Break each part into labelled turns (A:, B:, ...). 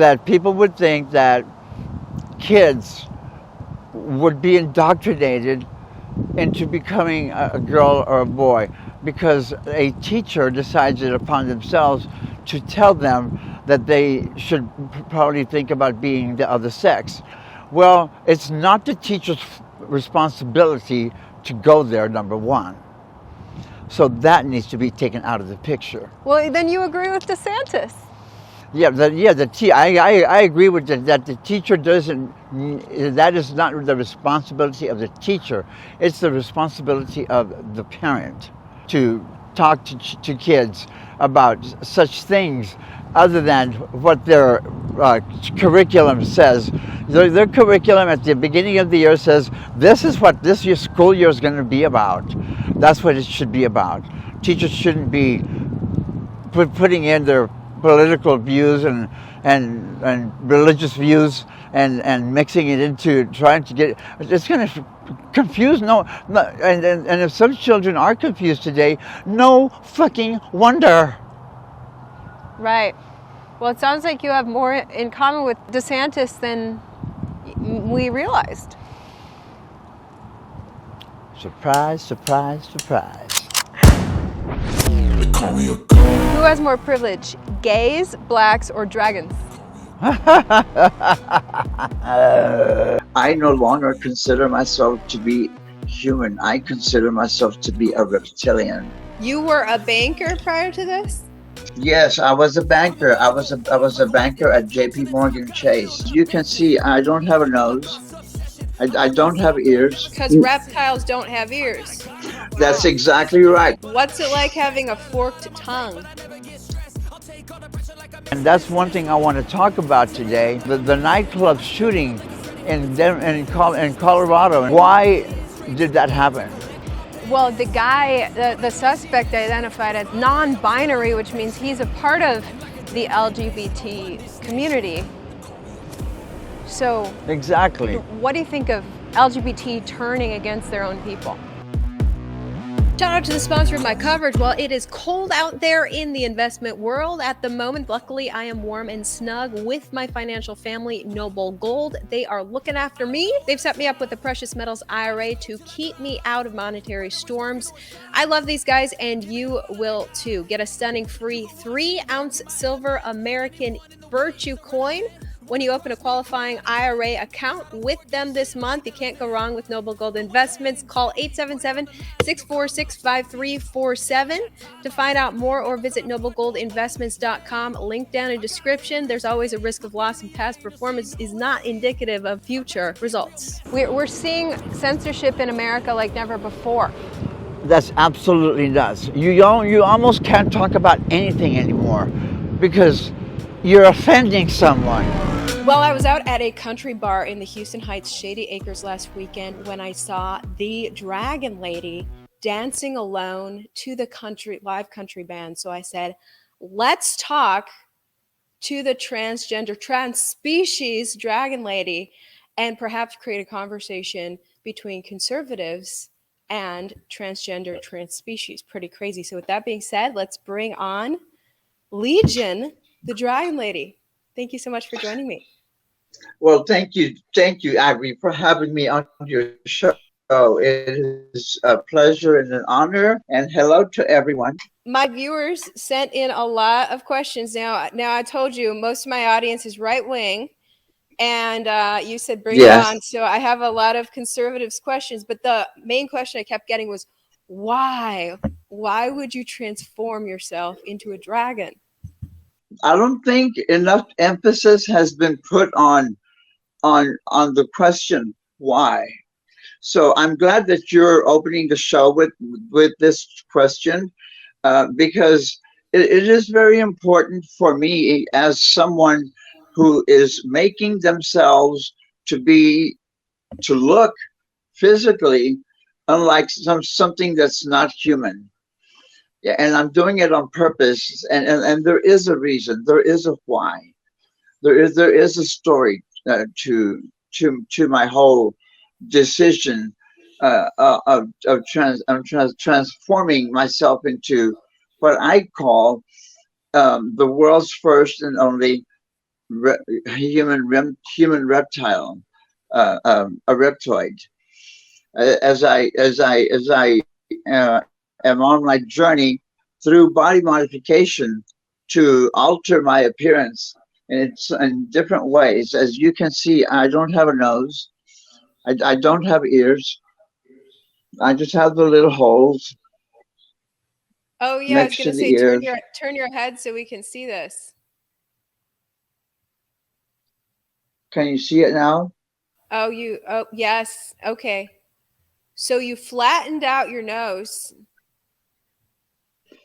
A: that people would think that kids would be indoctrinated into becoming a girl or a boy because a teacher decides it upon themselves to tell them that they should probably think about being the other sex. Well, it's not the teacher's responsibility to go there, number one. So that needs to be taken out of the picture.
B: Well, then you agree with DeSantis.
A: I agree with that the teacher doesn't, that is not the responsibility of the teacher. It's the responsibility of the parent to talk to kids about such things other than what their curriculum says. Their curriculum at the beginning of the year says, this is what this year, school year is going to be about. That's what it should be about. Teachers shouldn't be putting in their political views and religious views and mixing it into trying to get, it's going to confuse and if some children are confused today, no fucking wonder.
B: Right. Well, it sounds like you have more in common with DeSantis than we realized.
A: Surprise, surprise, surprise.
B: Who has more privilege, gays, blacks, or dragons?
A: I no longer consider myself to be human. I consider myself to be a reptilian.
B: You were a banker prior to this?
A: Yes, I was a banker. I was a banker at J.P. Morgan Chase. You can see I don't have a nose. I don't have ears.
B: Because reptiles don't have ears.
A: That's exactly right.
B: What's it like having a forked tongue?
A: And that's one thing I want to talk about today. The nightclub shooting in Colorado. Why did that happen?
B: Well, the guy, the suspect identified as non-binary, which means he's a part of the LGBT community. So,
A: exactly.
B: What do you think of LGBT turning against their own people? Shout out to the sponsor of my coverage. Well, it is cold out there in the investment world at the moment. Luckily, I am warm and snug with my financial family, Noble Gold. They are looking after me. They've set me up with a precious metals IRA to keep me out of monetary storms. I love these guys, and you will too. Get a stunning free 3-ounce silver American Virtue coin when you open a qualifying IRA account with them this month. You can't go wrong with Noble Gold Investments. Call 877-646-5347 to find out more, or visit noblegoldinvestments.com. Link down in description. There's always a risk of loss, and past performance is not indicative of future results. We're seeing censorship in America like never before.
A: That's absolutely nuts. You almost can't talk about anything anymore because you're offending someone.
B: Well, I was out at a country bar in the Houston Heights Shady Acres last weekend when I saw the Dragon Lady dancing alone to the live country band. So I said, let's talk to the transgender, trans species Dragon Lady and perhaps create a conversation between conservatives and transgender, trans species. Pretty crazy. So with that being said, let's bring on Legion, the Dragon Lady. Thank you so much for joining me.
A: Well, thank you, Ivory, for having me on your show. It is a pleasure and an honor, and hello to everyone.
B: My viewers sent in a lot of questions. Now I told you most of my audience is right-wing, and you said bring it on. So I have a lot of conservatives' questions, but the main question I kept getting was, why? Why would you transform yourself into a dragon?
A: I don't think enough emphasis has been put on the question why. So I'm glad that you're opening the show with this question because it is very important for me as someone who is making themselves to look physically unlike something that's not human. Yeah, and I'm doing it on purpose, and there is a reason, there is a why, there is a story to my whole decision of transforming myself into what I call the world's first and only human reptile, a reptoid. As I am on my journey through body modification to alter my appearance, and it's in different ways. As you can see, I don't have a nose. I don't have ears. I just have the little holes
B: Oh yeah, I was
A: next to
B: gonna
A: the
B: say
A: ears.
B: turn your head so we can see this.
A: Can you see it now?
B: Oh yes. Okay. So you flattened out your nose.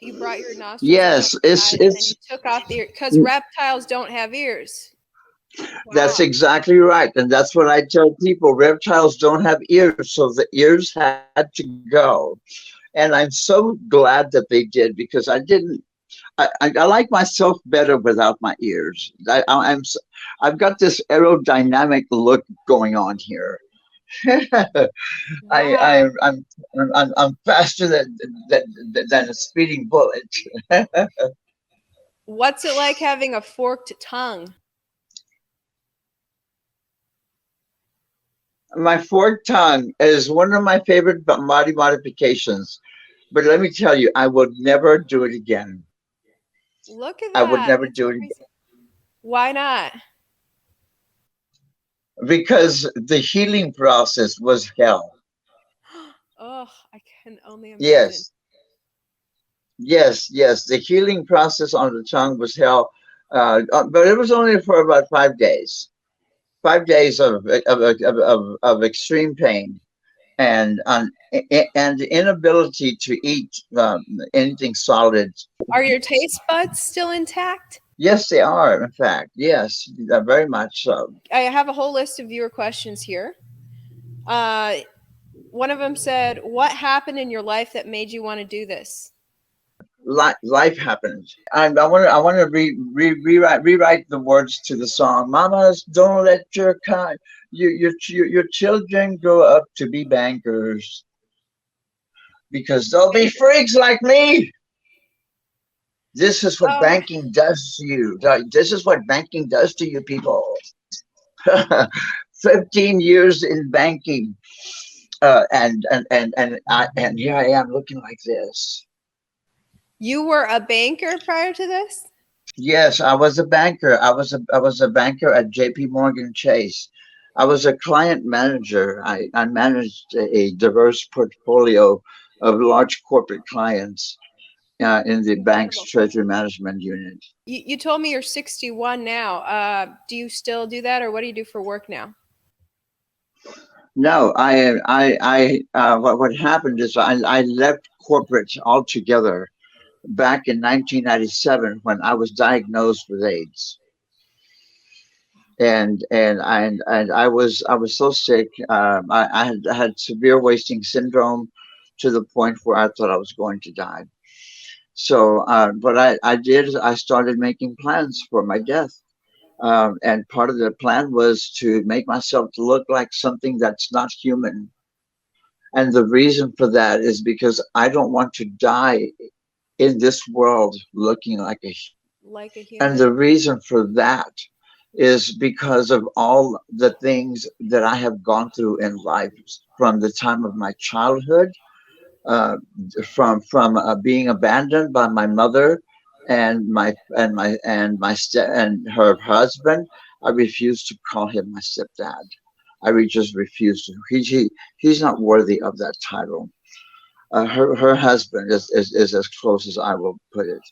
B: You brought your nostrils up on
A: Yes,
B: the side, and then you
A: it's
B: took off the ear because reptiles don't have ears.
A: that's
B: Wow.
A: exactly right, and that's what I tell people. Reptiles don't have ears, so the ears had to go. And I'm so glad that they did because I didn't. I like myself better without my ears. I've got this aerodynamic look going on here. I
B: Wow.
A: I'm faster than than a speeding bullet.
B: What's it like having a forked tongue?
A: My forked tongue is one of my favorite body modifications. But let me tell you, I would never do it again.
B: Look at
A: I would
B: that.
A: never
B: That's
A: do it again
B: crazy. Why not?
A: because the healing process was hell.
B: Oh, I can only imagine.
A: Yes, yes. The healing process on the tongue was hell, but it was only for about 5 days. 5 days of extreme pain and the inability to eat anything solid.
B: Are your taste buds still intact?
A: Yes, they are. In fact, yes, very much so.
B: I have a whole list of viewer questions here. Uh, One of them said, "What happened in your life that made you want to do this?"
A: Life happens. I want to rewrite the words to the song. Mamas, don't let your children grow up to be bankers because they'll be freaks like me. This is what
B: Oh,
A: banking does to you. This is what banking does to you people. 15 years in banking, and here I am looking like this.
B: you were a banker prior to this?
A: Yes, I was a banker. I was a banker at J.P. Morgan Chase. I was a client manager. I managed a diverse portfolio of large corporate clients in the bank's
B: Incredible.
A: treasury management unit.
B: You told me you're 61 now. Do you still do that, or what do you do for work now?
A: No, what happened is I left corporate altogether back in 1997 when I was diagnosed with AIDS. And I was so sick. I had severe wasting syndrome to the point where I thought I was going to die. So, but I did. I started making plans for my death, and part of the plan was to make myself to look like something that's not human. And the reason for that is because I don't want to die in this world looking like a.
B: Like a
A: And the
B: human?
A: reason for that is because of all the things that I have gone through in life from the time of my childhood, uh, from being abandoned by my mother and her husband. I refuse to call him my stepdad. Just refuse to. He's not worthy of that title. Her husband is as close as I will put it.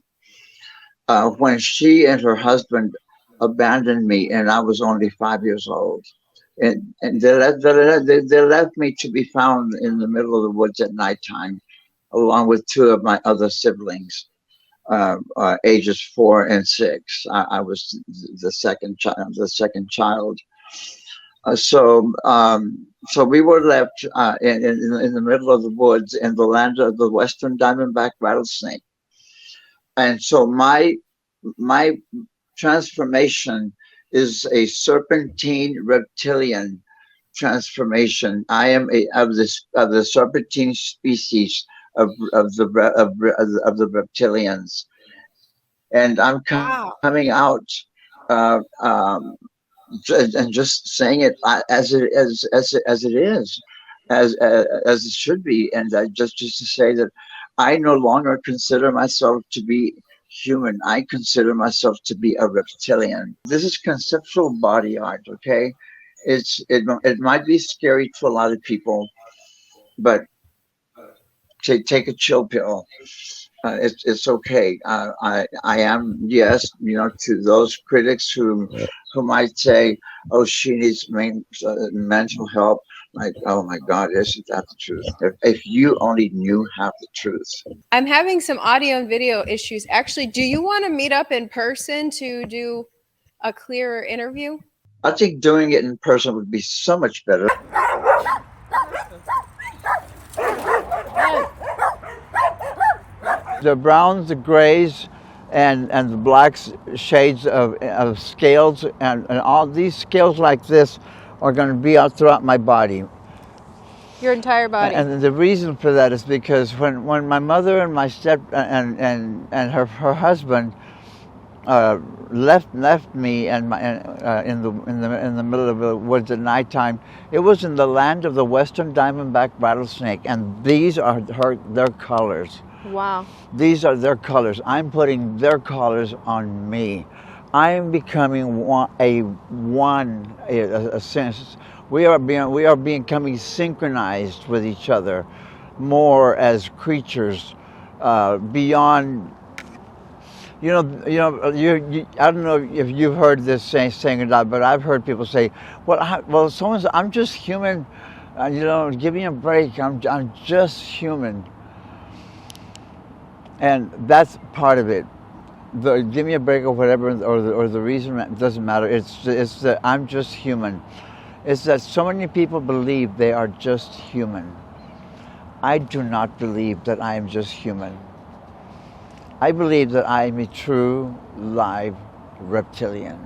A: When she and her husband abandoned me, and I was only 5 years old. And they left me to be found in the middle of the woods at nighttime, along with two of my other siblings, ages 4 and 6. I was the second child. The second child. So we were left in the middle of the woods in the land of the western diamondback rattlesnake. And so my transformation is a serpentine reptilian transformation. I am of the serpentine species of the reptilians, and I'm coming
B: Wow.
A: out uh, um, and just saying it as it is, as it should be, and just to say that I no longer consider myself to be human. I consider myself to be a reptilian. This is conceptual body art. Okay, it might be scary to a lot of people, but take a chill pill. It's okay. I am, yes, to those critics who might say, "Oh, she needs mental help." Like, oh my God, isn't that the truth? If you only knew half the truth.
B: I'm having some audio and video issues. Actually, do you want to meet up in person to do a clearer interview?
A: I think doing it in person would be so much better. The browns, the grays, and the blacks shades of scales, and all these scales like this are going to be out throughout my body.
B: Your entire body.
A: And the reason for that is because when my mother and my and her husband left me in the middle of the woods at nighttime, it was in the land of the western diamondback rattlesnake, and these are their colors.
B: Wow.
A: These are their colors. I'm putting their colors on me. I am becoming a sense. We are becoming synchronized with each other, more as creatures, beyond. I don't know if you've heard this saying or not, but I've heard people say, "Well, I'm just human. Give me a break. I'm just human." And that's part of it. Give me a break or whatever, or the reason, it doesn't matter. It's that I'm just human. It's that so many people believe they are just human. I do not believe that I am just human. I believe that I am a true, live reptilian,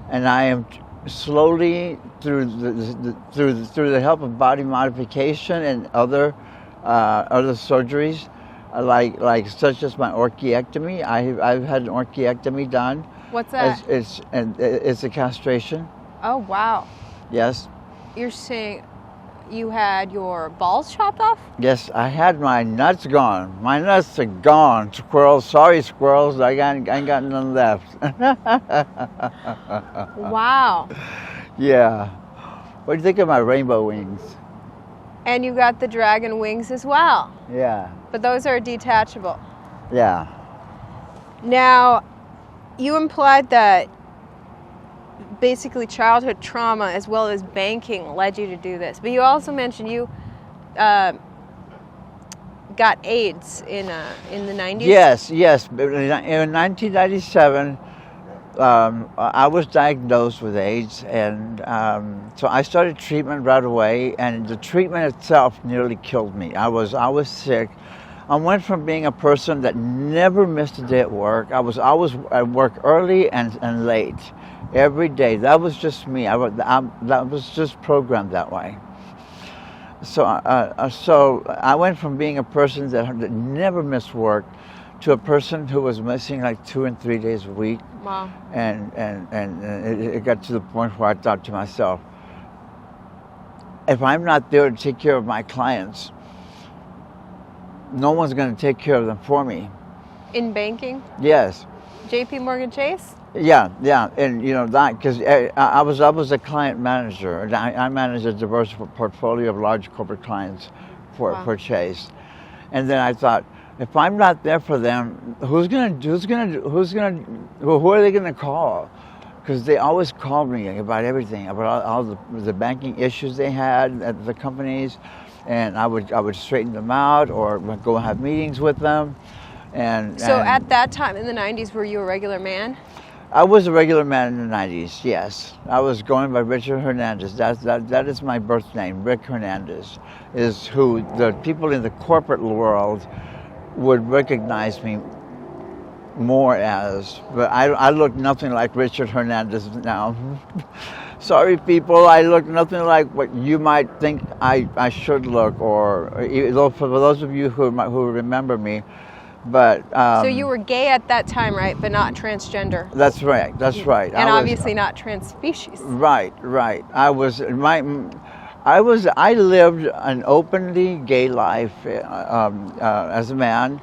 A: and I am slowly through the help of body modification and other surgeries, like such as my orchiectomy. I've had an orchiectomy done.
B: What's that?
A: It's a castration.
B: Oh, wow.
A: Yes.
B: You're saying you had your balls chopped off?
A: Yes, I had my nuts gone. My nuts are gone. Squirrels, sorry squirrels, I ain't got none left.
B: Wow.
A: Yeah. What do you think of my rainbow wings?
B: And you got the dragon wings as well.
A: Yeah.
B: But those are detachable.
A: Yeah.
B: Now, you implied that basically childhood trauma as well as banking led you to do this. But you also mentioned you got AIDS in the 90s?
A: Yes. In 1997, I was diagnosed with AIDS, and so I started treatment right away, and the treatment itself nearly killed me. I was sick. I went from being a person that never missed a day at work. I was always at work early and late every day. That was just me. That was just programmed that way. So I went from being a person that never missed work to a person who was missing like 2 and 3 days a week.
B: Wow.
A: And it got to the point where I thought to myself, if I'm not there to take care of my clients, no one's going to take care of them for me.
B: In banking?
A: Yes.
B: JP Morgan Chase?
A: Yeah, and that because I was a client manager, and I managed a diverse portfolio of large corporate clients for Chase, and then I thought, if I'm not there for them, who are they gonna call? Because they always called me about everything, about all the banking issues they had at the companies, and I would straighten them out or go have meetings with them, and
B: at that time in the 90s, were you a regular man?
A: I was a regular man in the 90s, yes. I was going by Richard Hernandez. That is my birth name. Rick Hernandez is who the people in the corporate world would recognize me more as. But I look nothing like Richard Hernandez now. Sorry, people, I look nothing like what you might think I should look. Or for those of you who remember me, But
B: so you were gay at that time, right? But not transgender.
A: That's right. That's right.
B: And obviously not transspecies.
A: Right. Right. I lived an openly gay life as a man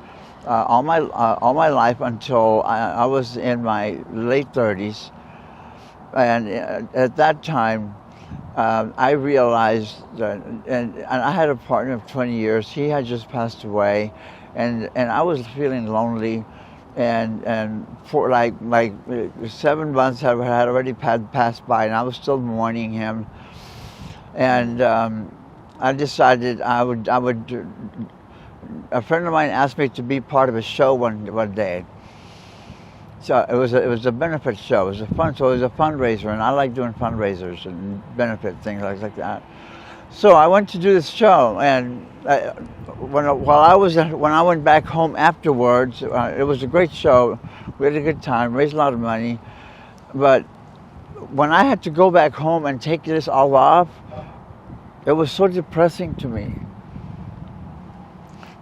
A: all my life until I was in my late 30s, and at that time. I realized that, and I had a partner of 20 years. He had just passed away, and I was feeling lonely, and for like 7 months had already passed by, and I was still mourning him, and I decided I would. A friend of mine asked me to be part of a show one day. So it was a benefit show. It was a fundraiser, and I like doing fundraisers and benefit things like that. So I went to do this show, and when I went back home afterwards, it was a great show. We had a good time, raised a lot of money, but when I had to go back home and take this all off, it was so depressing to me.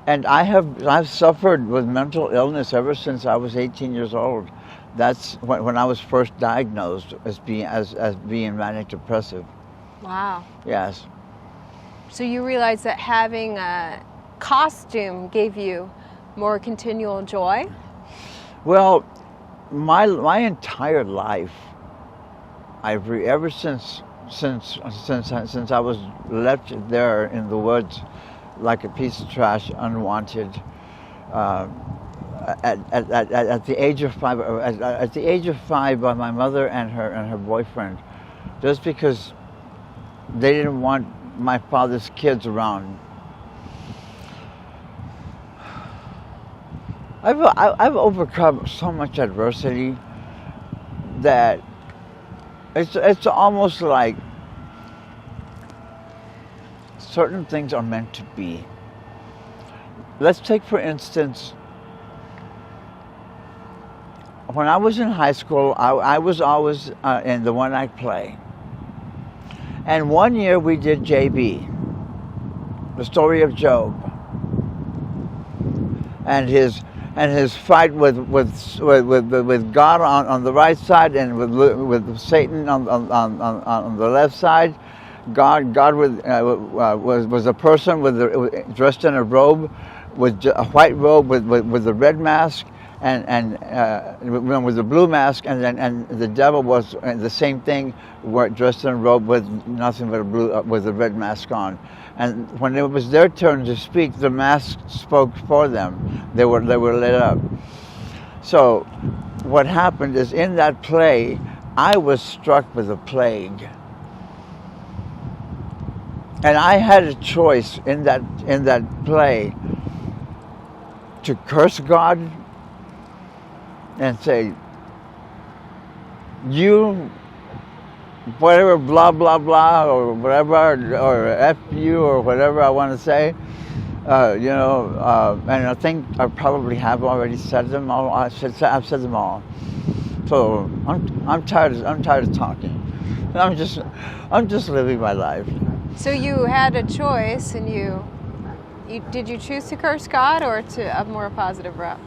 A: And I've suffered with mental illness ever since I was 18 years old. That's when I was first diagnosed as being manic depressive.
B: Wow.
A: Yes.
B: So you realized that having a costume gave you more continual joy?
A: Well, my entire life, ever since I was left there in the woods, like a piece of trash, unwanted. At the age of 5, at the age of 5, by my mother and her boyfriend, just because they didn't want my father's kids around. I've overcome so much adversity that it's almost like certain things are meant to be. Let's take, for instance, when I was in high school, I was always in the one-act play. And one year we did JB, the story of Job, and his fight with God on the right side, and with Satan on the left side. God was a person dressed in a robe, with a white robe with a red mask, and with a blue mask, and the devil was the same thing, dressed in a robe with nothing but with a red mask on. And when it was their turn to speak, the mask spoke for them. They were lit up. So what happened is, in that play, I was struck with a plague. And I had a choice in that play to curse God and say, "You, whatever, blah blah blah," or whatever, or "F you," or whatever I want to say, and I think I probably have already said them all. I've said them all. So I'm tired of talking. I'm just living my life.
B: So you had a choice, and did you choose to curse God or to have more positive route?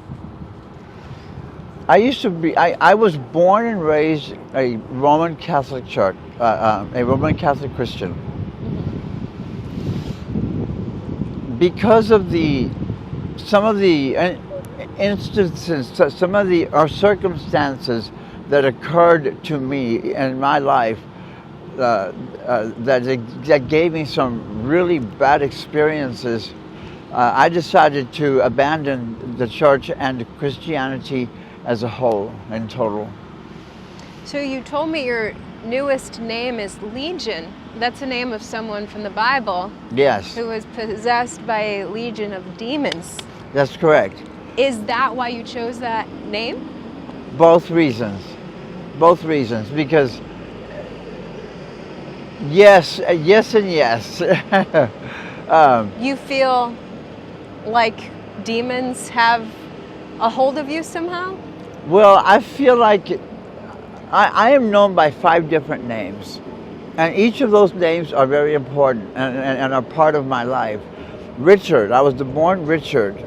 A: I was born and raised a Roman Catholic church, a Roman Catholic Christian. Because of some of the instances, some of the circumstances that occurred to me in my life, that gave me some really bad experiences, I decided to abandon the church and Christianity as a whole, in total.
B: So you told me your newest name is Legion. That's the name of someone from the Bible.
A: Yes.
B: Who was possessed by a legion of demons.
A: That's correct.
B: Is that why you chose that name?
A: Both reasons. Because yes and yes.
B: You feel like demons have a hold of you somehow?
A: Well, I feel like I am known by 5 different names, and each of those names are very important and are part of my life. Richard, I was born Richard.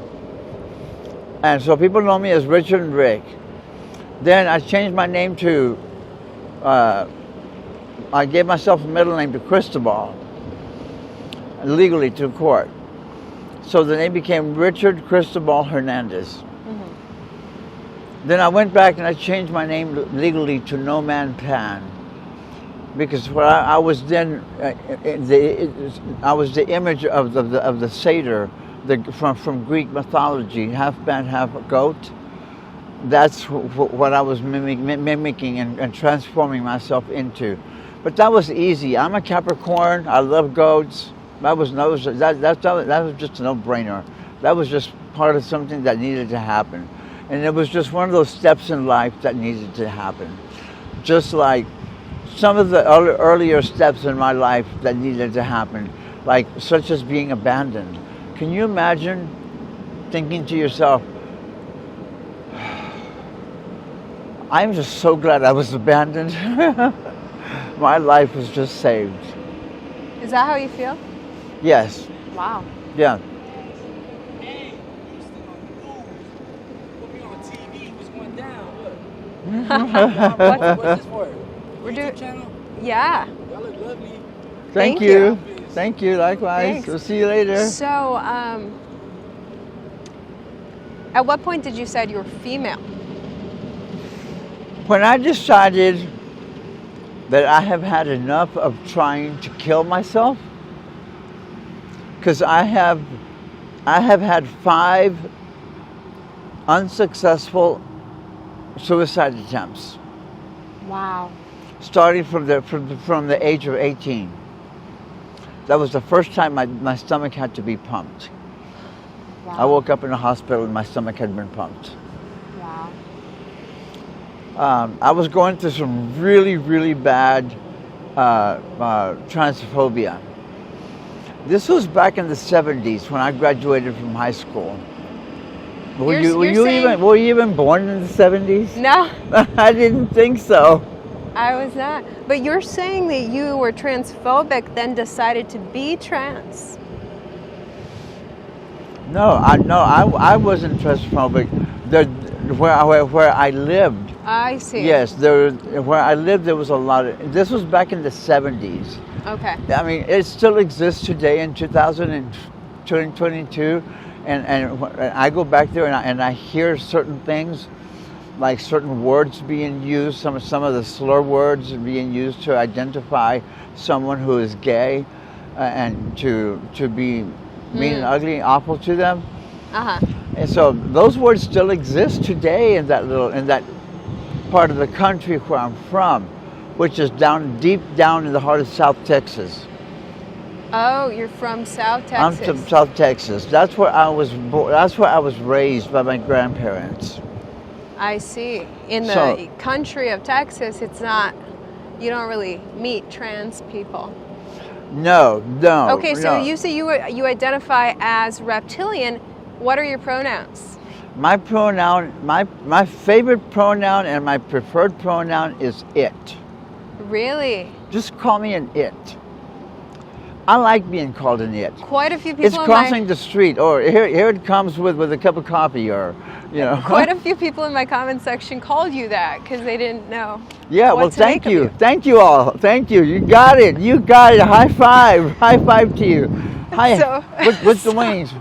A: And so people know me as Richard and Rick. Then I changed my name to, I gave myself a middle name to Cristobal, legally to court. So the name became Richard Cristobal Hernandez. Then I went back and I changed my name legally to No Man Pan, because I was then I was the image of the satyr, from Greek mythology, half man, half goat. That's what I was mimicking and transforming myself into. But that was easy. I'm a Capricorn. I love goats. That was just a no-brainer. That was just part of something that needed to happen. And it was just one of those steps in life that needed to happen. Just like some of the earlier steps in my life that needed to happen, like such as being abandoned. Can you imagine thinking to yourself, I'm just so glad I was abandoned. My life was just saved.
B: Is that how you feel?
A: Yes.
B: Wow.
A: Yeah.
B: What's this for? We're doing. Yeah.
C: Y'all look lovely.
A: Thank you. Thank you. Likewise.
B: Thanks.
A: We'll see you later.
B: So, at what point did you decide you were female?
A: When I decided that I have had enough of trying to kill myself, because I have had 5 unsuccessful suicide attempts.
B: Wow.
A: Starting from the age of 18. That was the first time my stomach had to be pumped.
B: Wow.
A: I woke up in a hospital and my stomach had been pumped.
B: Wow.
A: I was going through some really, really bad transphobia. This was back in the 70s when I graduated from high school. Were you even born in the 70s?
B: No.
A: I didn't think so.
B: I was not. But you're saying that you were transphobic, then decided to be trans.
A: No, I wasn't transphobic. Where I lived.
B: I see.
A: Yes, where I lived, there was a lot of. This was back in the 70s.
B: Okay.
A: I mean, it still exists today in 2022, and I go back there and I hear certain things, like certain words being used, some of the slur words being used to identify someone who is gay, and to be mean and ugly and awful to them. And so those words still exist today in that part of the country where I'm from, which is deep down in the heart of South Texas.
B: Oh, you're from South Texas.
A: I'm from South Texas. That's where I was that's where I was raised by my grandparents.
B: I see. In the country of Texas, it's not, you don't really meet trans people.
A: No.
B: Okay, so you say you identify as reptilian. What are your pronouns?
A: My pronoun, my favorite pronoun and my preferred pronoun is it.
B: Really?
A: Just call me an it. I like being called an it.
B: Quite a few people.
A: It's crossing the street, or here it comes with a cup of coffee, or
B: Quite a few people in my comment section called you that because they didn't know.
A: Yeah, well, thank you. Thank you all. Thank you. You got it. High five. High five to you. Hi. What's the wings?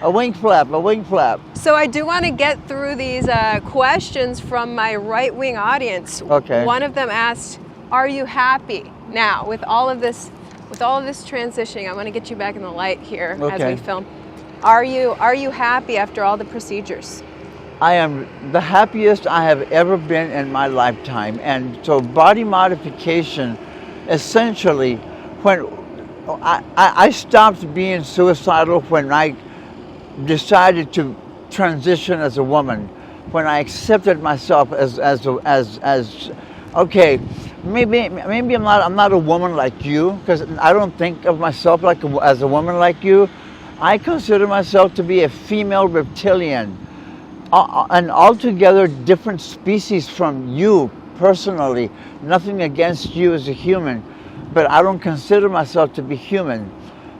A: A wing flap.
B: So I do want to get through these questions from my right-wing audience.
A: Okay.
B: One of them asked, "Are you happy now with all of this transitioning?" I want to get you back in the light here as we film. Are you happy after all the procedures?
A: I am the happiest I have ever been in my lifetime. And so body modification, essentially, when I stopped being suicidal when I decided to transition as a woman, when I accepted myself as okay, maybe I'm not a woman like you, because I don't think of myself as a woman like you. I consider myself to be a female reptilian, an altogether different species from you personally. Nothing against you as a human, but I don't consider myself to be human.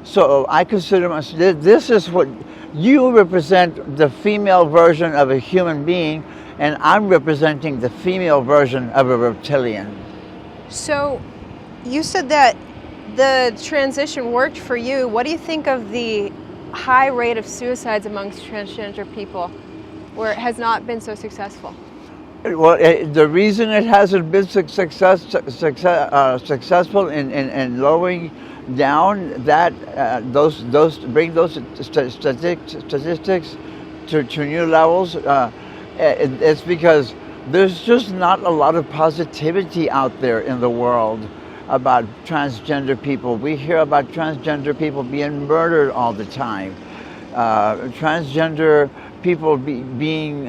A: So I consider myself, this is what You represent the female version of a human being, and I'm representing the female version of a reptilian.
B: So you said that the transition worked for you. What do you think of the high rate of suicides amongst transgender people where it has not been so successful?
A: Well, the reason it hasn't been successful in lowering down that bring those statistics to new levels, it's because there's just not a lot of positivity out there in the world about transgender people. We hear about transgender people being murdered all the time. Transgender people being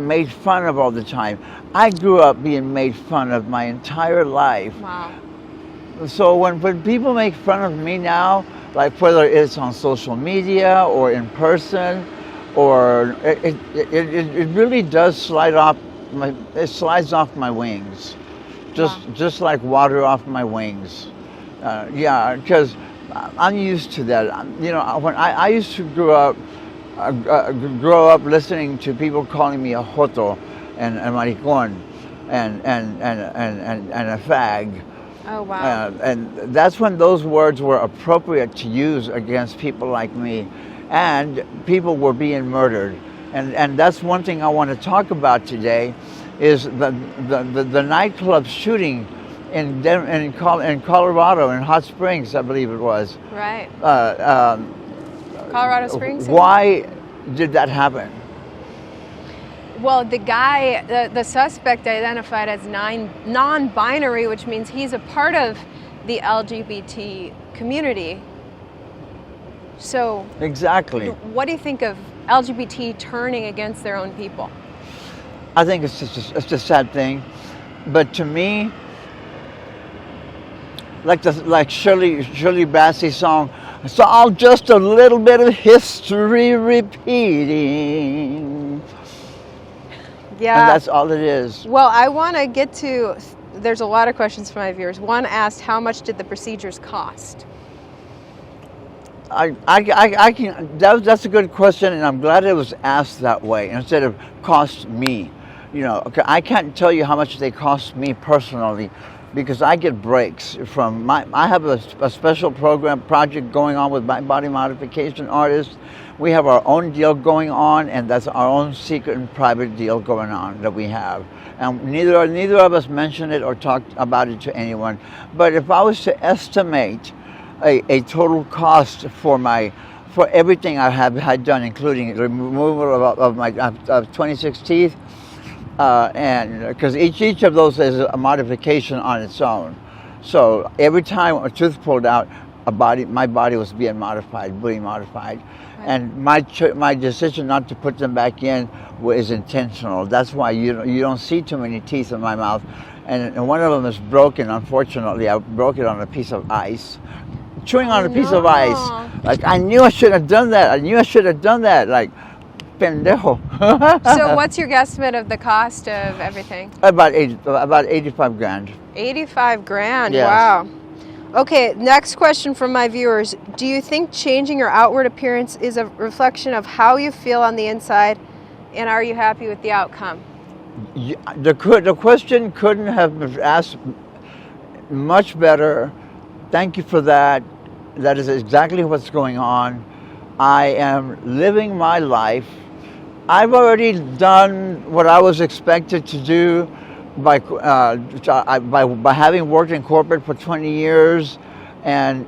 A: made fun of all the time. I grew up being made fun of my entire life.
B: Wow.
A: So when people make fun of me now, like whether it's on social media or in person, or it really does slide off it slides off my wings, just like water off my wings. Yeah, because I'm used to that. You know, when I used to grow up listening to people calling me a joto and maricón and a fag.
B: Oh, wow.
A: And that's when those words were appropriate to use against people like me, and people were being murdered. And that's one thing I want to talk about today, is the nightclub shooting in Colorado, in Hot Springs, I believe it was.
B: Right. Colorado Springs?
A: Why did that happen?
B: Well, the guy, the suspect identified as non-binary, which means he's a part of the LGBT community. So,
A: exactly.
B: What do you think of LGBT turning against their own people?
A: I think it's a sad thing, but to me, like Shirley Bassey's song, it's all just a little bit of history repeating.
B: Yeah.
A: And that's all it is.
B: Well, I want to get to, there's a lot of questions from my viewers. One asked, how much did the procedures cost?
A: That's a good question, and I'm glad it was asked that way instead of cost me. You know, I can't tell you how much they cost me personally, because I get breaks from I have a special project going on with my body modification artists. We have our own deal going on, and that's our own secret and private deal going on that we have. And neither of us mentioned it or talked about it to anyone. But if I was to estimate a total cost for everything I had done, including the removal of 26 teeth, and because each of those is a modification on its own. So every time a tooth pulled out, my body was being modified. Right. And my decision not to put them back in is intentional. That's why you don't see too many teeth in my mouth. And one of them is broken. Unfortunately, I broke it on a piece of ice. Chewing on a piece of ice. Like, I knew I shouldn't have done that. Like, pendejo.
B: So what's your guesstimate of the cost of everything?
A: About 85 grand.
B: 85 grand,
A: yes.
B: Wow. Okay, next question from my viewers. Do you think changing your outward appearance is a reflection of how you feel on the inside, and are you happy with the outcome?
A: The question couldn't have been asked much better. Thank you for that. That is exactly what's going on. I am living my life. I've already done what I was expected to do by having worked in corporate for 20 years and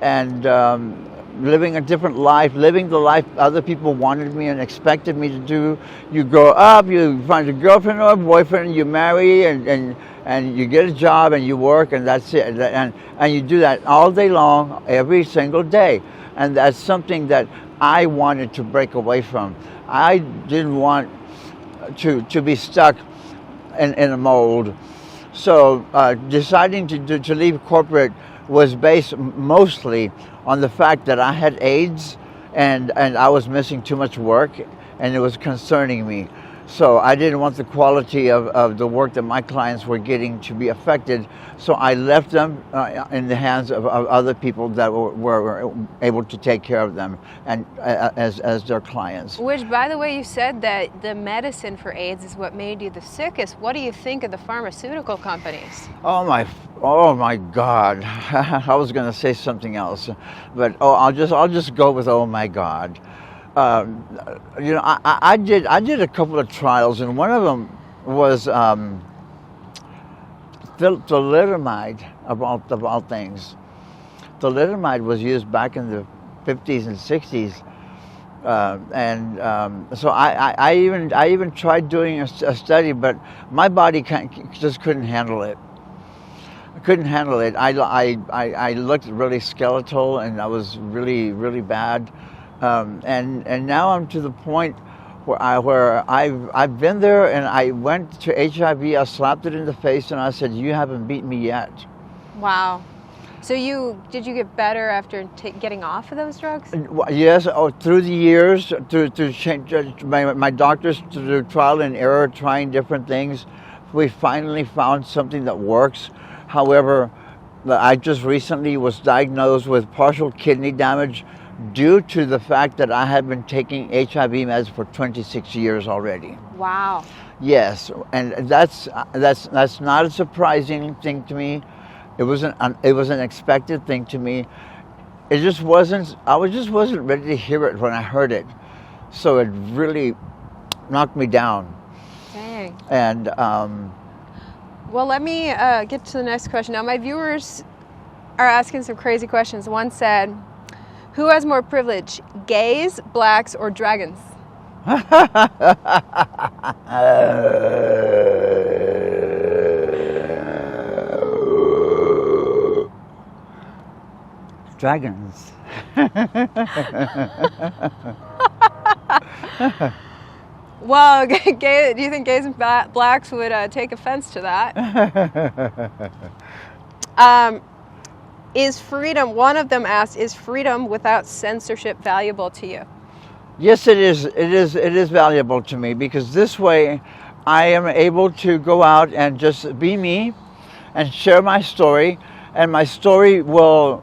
A: living a different life, living the life other people wanted me and expected me to do. You grow up, you find a girlfriend or a boyfriend, you marry, and you get a job and you work, and that's it. And you do that all day long, every single day. And that's something that I wanted to break away from. I didn't want to be stuck in a mold. So deciding to leave corporate was based mostly on the fact that I had AIDS and I was missing too much work, and it was concerning me. So I didn't want the quality of the work that my clients were getting to be affected. So I left them in the hands of other people that were able to take care of them and as their clients.
B: Which, by the way, you said that the medicine for AIDS is what made you the sickest. What do you think of the pharmaceutical companies?
A: Oh my God! I was going to say something else, but I'll just go with oh my God. You know, I did a couple of trials, and one of them was thalidomide, of all things. Thalidomide was used back in the 50s and 60s, so I even tried doing a study, but my body just couldn't handle it. I couldn't handle it. I looked really skeletal, and I was really bad. And now I'm to the point where I've been there, and I went to HIV. I slapped it in the face, and I said, "You haven't beat me yet."
B: Wow. So did you get better after getting off of those drugs?
A: Yes. Through the years, through change, my doctors, through trial and error, trying different things, we finally found something that works. However, I just recently was diagnosed with partial kidney damage due to the fact that I had been taking HIV meds for 26 years already.
B: Wow.
A: Yes, and that's not a surprising thing to me. It was an expected thing to me. It just wasn't. I just wasn't ready to hear it when I heard it, so it really knocked me down.
B: Dang.
A: And
B: well, let me get to the next question. Now, my viewers are asking some crazy questions. One said, who has more privilege, gays, blacks, or dragons?
A: Dragons.
B: Well, do you think gays and blacks would take offense to that? Is freedom, one of them asked, is freedom without censorship valuable to you?
A: Yes, it is. It is valuable to me, because this way I am able to go out and just be me and share my story, and my story will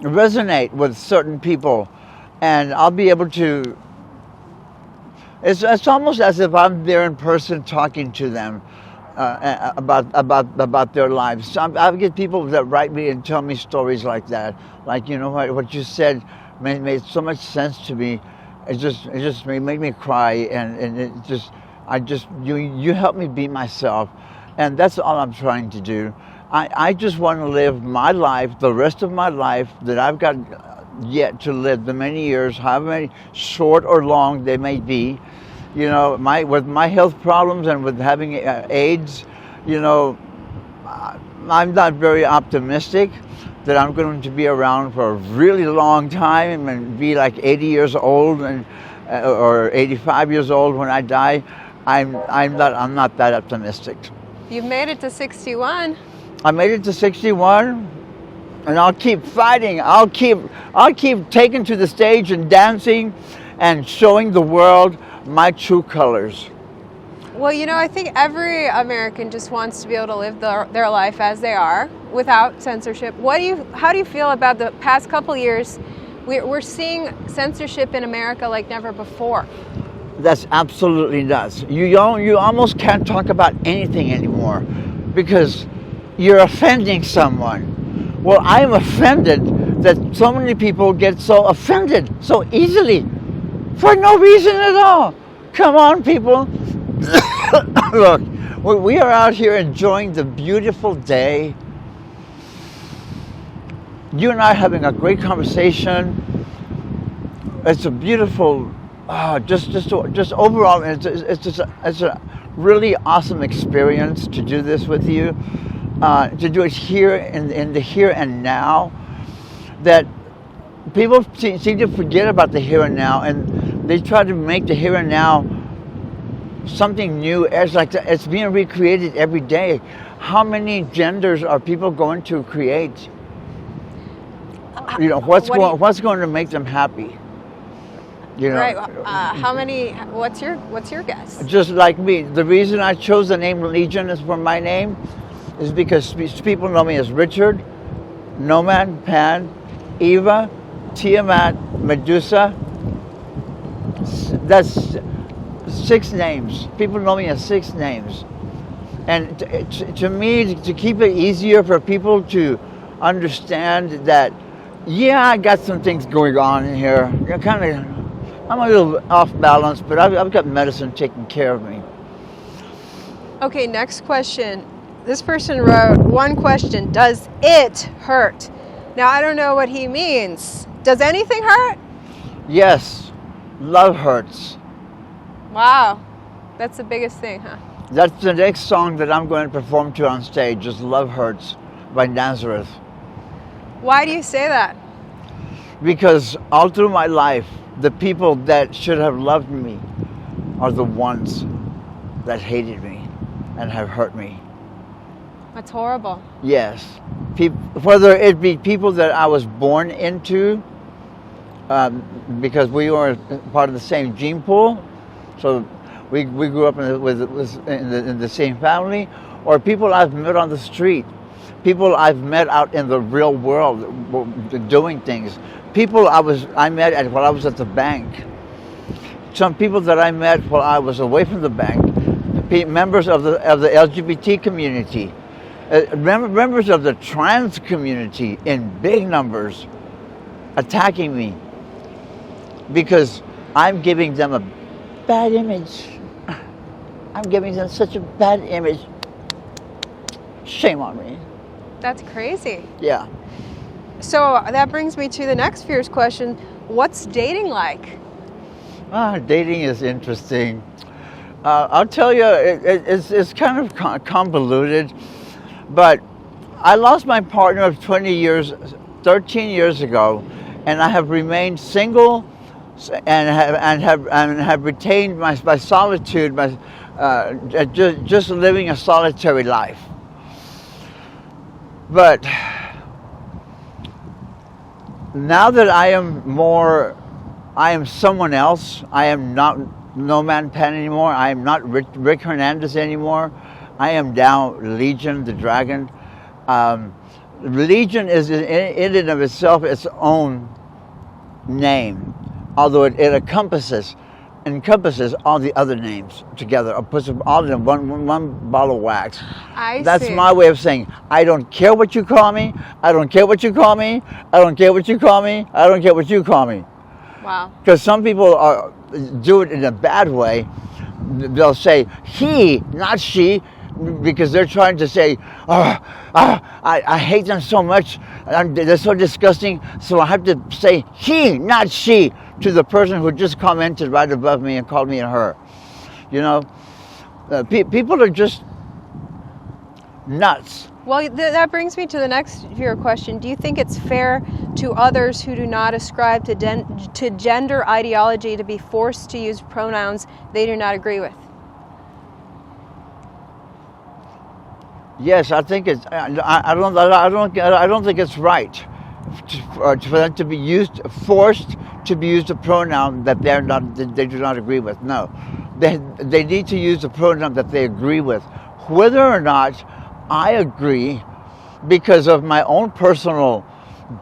A: resonate with certain people, and I'll be able to. It's almost as if I'm there in person talking to them. About their lives. So I get people that write me and tell me stories like that. Like, you know, what you said made so much sense to me. It just made me cry, and you helped me be myself, and that's all I'm trying to do. I just want to live my life, the rest of my life that I've got yet to live, the many years, however many short or long they may be. You know, with my health problems and with having AIDS, you know, I'm not very optimistic that I'm going to be around for a really long time and be like 80 years old or 85 years old when I die. I'm not that optimistic.
B: You've made it to 61.
A: I made it to 61, and I'll keep fighting. I'll keep taking to the stage and dancing and showing the world my true colors.
B: Well, you know, I think every American just wants to be able to live their life as they are without censorship. How do you feel about the past couple years? We're seeing censorship in America like never before.
A: That's absolutely nuts. You almost can't talk about anything anymore because you're offending someone. Well, I'm offended that so many people get so offended so easily. For no reason at all. Come on, people. Look, we are out here enjoying the beautiful day. You and I are having a great conversation. It's a beautiful, just overall, it's a really awesome experience to do this with you. To do it here in the here and now. That people seem to forget about the here and now, and they try to make the here and now something new. It's being recreated every day. How many genders are people going to create? You know, what's going to make them happy? You know,
B: Right. How many? What's your guess?
A: just like me. The reason I chose the name Legion as for my name is because people know me as Richard, Nomad, Pan, Eva, Tiamat, Medusa. That's 6 names. People know me as 6 names. And to me, to keep it easier for people to understand that, yeah, I got some things going on in here. I'm a little off balance, but I've got medicine taking care of me.
B: Okay, next question. This person wrote one question: does it hurt? Now I don't know what he means. Does anything hurt?
A: Yes, love hurts.
B: Wow, that's the biggest thing, huh?
A: That's the next song that I'm going to perform to on stage, is Love Hurts by Nazareth.
B: Why do you say that?
A: Because all through my life, the people that should have loved me are the ones that hated me and have hurt me.
B: That's horrible.
A: Yes. Whether it be people that I was born into, because we were part of the same gene pool, so we grew up in the same family, or people I've met on the street, people I've met out in the real world doing things, people I met while I was at the bank, some people that I met while I was away from the bank, members of the LGBT community, members of the trans community in big numbers attacking me because I'm giving them a bad image. I'm giving them such a bad image. Shame on me.
B: That's crazy.
A: Yeah.
B: So that brings me to the next fierce question. What's dating like?
A: Dating is interesting. I'll tell you, it's kind of convoluted, but I lost my partner of 13 years ago, and I have remained single and have retained my solitude, just living a solitary life. But now that I am someone else. I am not Nomad Pan anymore. I am not Rick Hernandez anymore. I am now Legion, the dragon. Legion is in and of itself its own name, although it encompasses all the other names together, or puts them all in one ball of wax. That's
B: see.
A: my way of saying, I don't care what you call me, I don't care what you call me, I don't care what you call me, I don't care what you call me.
B: Wow.
A: Because some people do it in a bad way. They'll say he, not she, because they're trying to say, I hate them so much, they're so disgusting, so I have to say he, not she, to the person who just commented right above me and called me a her. You know, people are just nuts.
B: Well, that brings me to the next your question. Do you think it's fair to others who do not ascribe to gender ideology to be forced to use pronouns they do not agree with?
A: Yes, I think it's. I don't think it's right for them to be forced to be used a pronoun that they do not agree with. No, they need to use the pronoun that they agree with, whether or not I agree, because of my own personal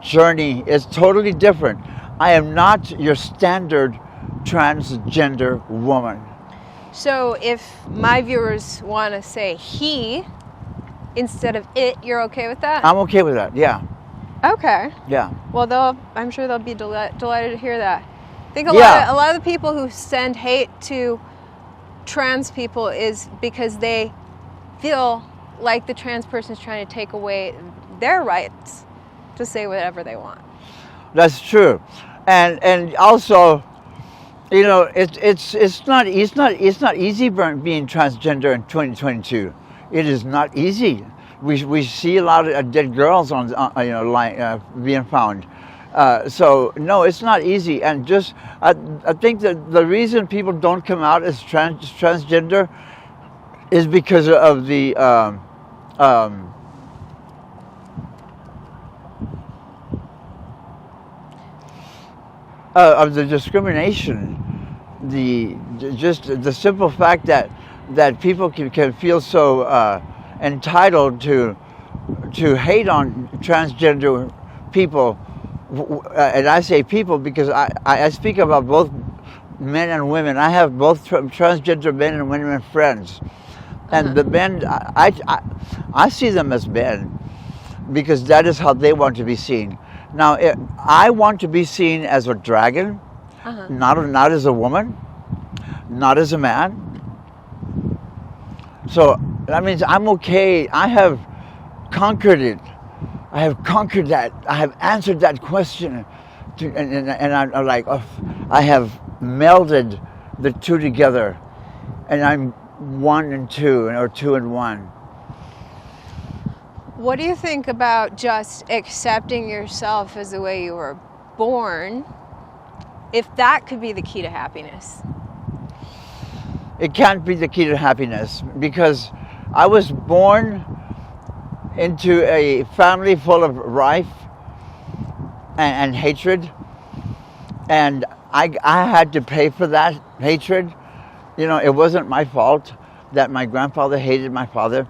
A: journey is totally different. I am not your standard transgender woman.
B: So if my viewers want to say he instead of it, you're okay with that?
A: I'm okay with that, yeah.
B: Okay.
A: Yeah.
B: Well, I'm sure they'll be delighted to hear that. I think a lot of the people who send hate to trans people is because they feel like the trans person is trying to take away their rights to say whatever they want.
A: That's true, and also, you know, it's not easy being transgender in 2022. It is not easy. We see a lot of dead girls on being found. So no, it's not easy. And just I think that the reason people don't come out as transgender is because of the of the discrimination, just the simple fact that people can feel so entitled to hate on transgender people, and I say people because I speak about both men and women. I have both transgender men and women friends, and the men I see them as men because that is how they want to be seen. Now I want to be seen as a dragon, not as a woman, not as a man. So that means I'm okay. I have conquered it. I have conquered that. I have answered that question. And I'm like, I have melded the two together. And I'm 1 and 2, or 2 and 1.
B: What do you think about just accepting yourself as the way you were born, if that could be the key to happiness?
A: It can't be the key to happiness because I was born into a family full of rife and hatred, and I had to pay for that hatred. You know, it wasn't my fault that my grandfather hated my father.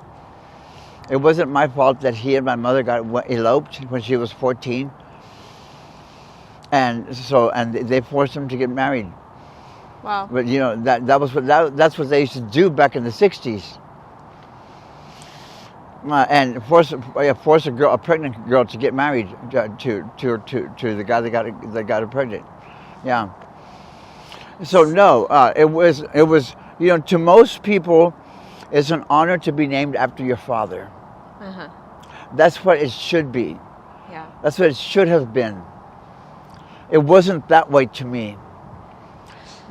A: It wasn't my fault that he and my mother got eloped when she was 14, and they forced him to get married.
B: Wow.
A: But you know that's what they used to do back in the 60s. And force a pregnant girl to get married to the guy that got her pregnant. Yeah. So no, it was to most people, it's an honor to be named after your father. That's what it should be.
B: Yeah.
A: That's what it should have been. It wasn't that way to me.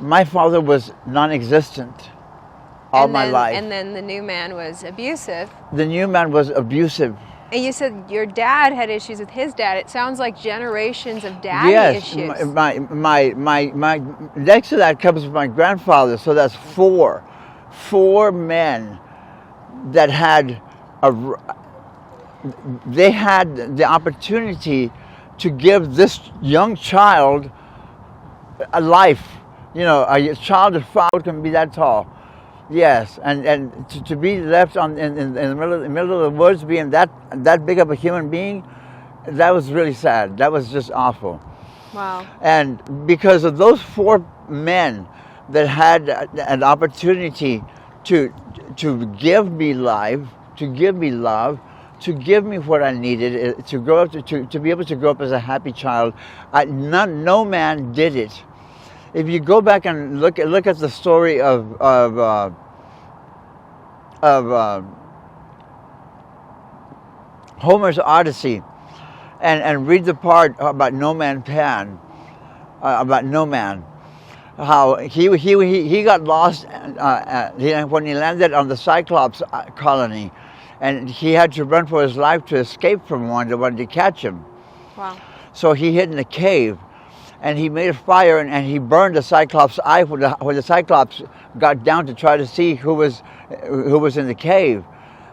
A: My father was non-existent all my life.
B: And then the new man was abusive.
A: The new man was abusive.
B: And you said your dad had issues with his dad. It sounds like generations of daddy issues.
A: Yes, my next to that comes my grandfather. So that's four men that had they had the opportunity to give this young child a life. You know, a child of 5 can be that tall. Yes, and to be left in the middle of the woods, being that big of a human being, that was really sad. That was just awful.
B: Wow.
A: And because of those 4 men that had an opportunity to give me life, to give me love, to give me what I needed, to grow up to be able to grow up as a happy child, no man did it. If you go back and look at the story of Homer's Odyssey, and read the part about No Man Pan, about No Man, how he got lost when he landed on the Cyclops colony, and he had to run for his life to escape from one that wanted to catch him.
B: Wow. So
A: he hid in a cave. And he made a fire and he burned the Cyclops' eye when the Cyclops got down to try to see who was in the cave.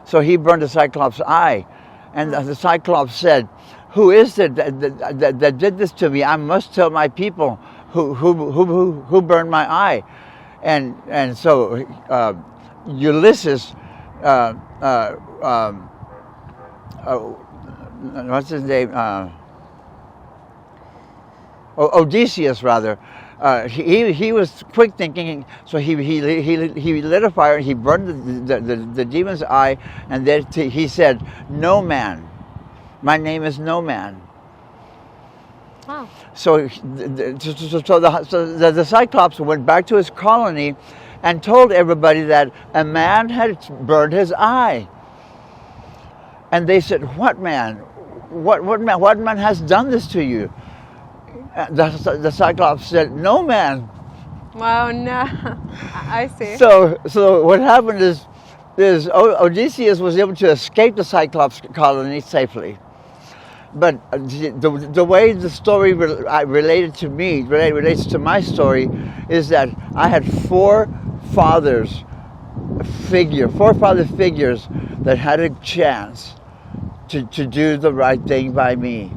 A: So he burned the Cyclops' eye. And the Cyclops said, "Who is it that did this to me? I must tell my people who burned my eye." And so Ulysses, what's his name? Odysseus, rather, he was quick thinking, so he lit a fire and he burned the demon's eye, and then he said, "No man, my name is No Man."
B: Wow.
A: So the Cyclops went back to his colony and told everybody that a man had burned his eye, and they said, "What man? What man has done this to you?" The Cyclops said, "No man."
B: Oh no, I see.
A: So what happened is Odysseus was able to escape the Cyclops colony safely. But the way the story relates to my story, is that I had four father figures that had a chance to do the right thing by me,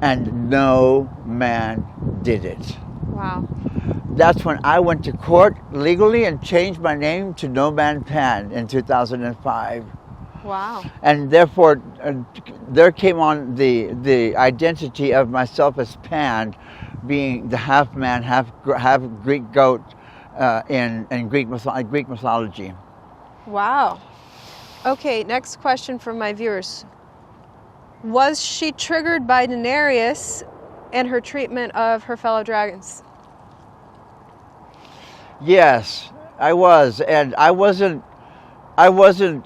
A: and no man did it.
B: Wow.
A: That's when I went to court legally and changed my name to No Man Pan in 2005.
B: Wow.
A: And therefore, there came on the identity of myself as Pan, being the half man, half Greek goat in Greek mythology.
B: Wow. Okay, next question from my viewers. Was she triggered by Daenerys and her treatment of her fellow dragons?
A: Yes, I was, and I wasn't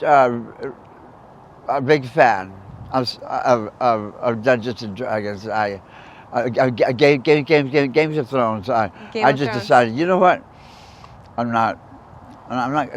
A: a big fan of Dungeons and Dragons. Games of Thrones. I just decided, you know what? I'm not.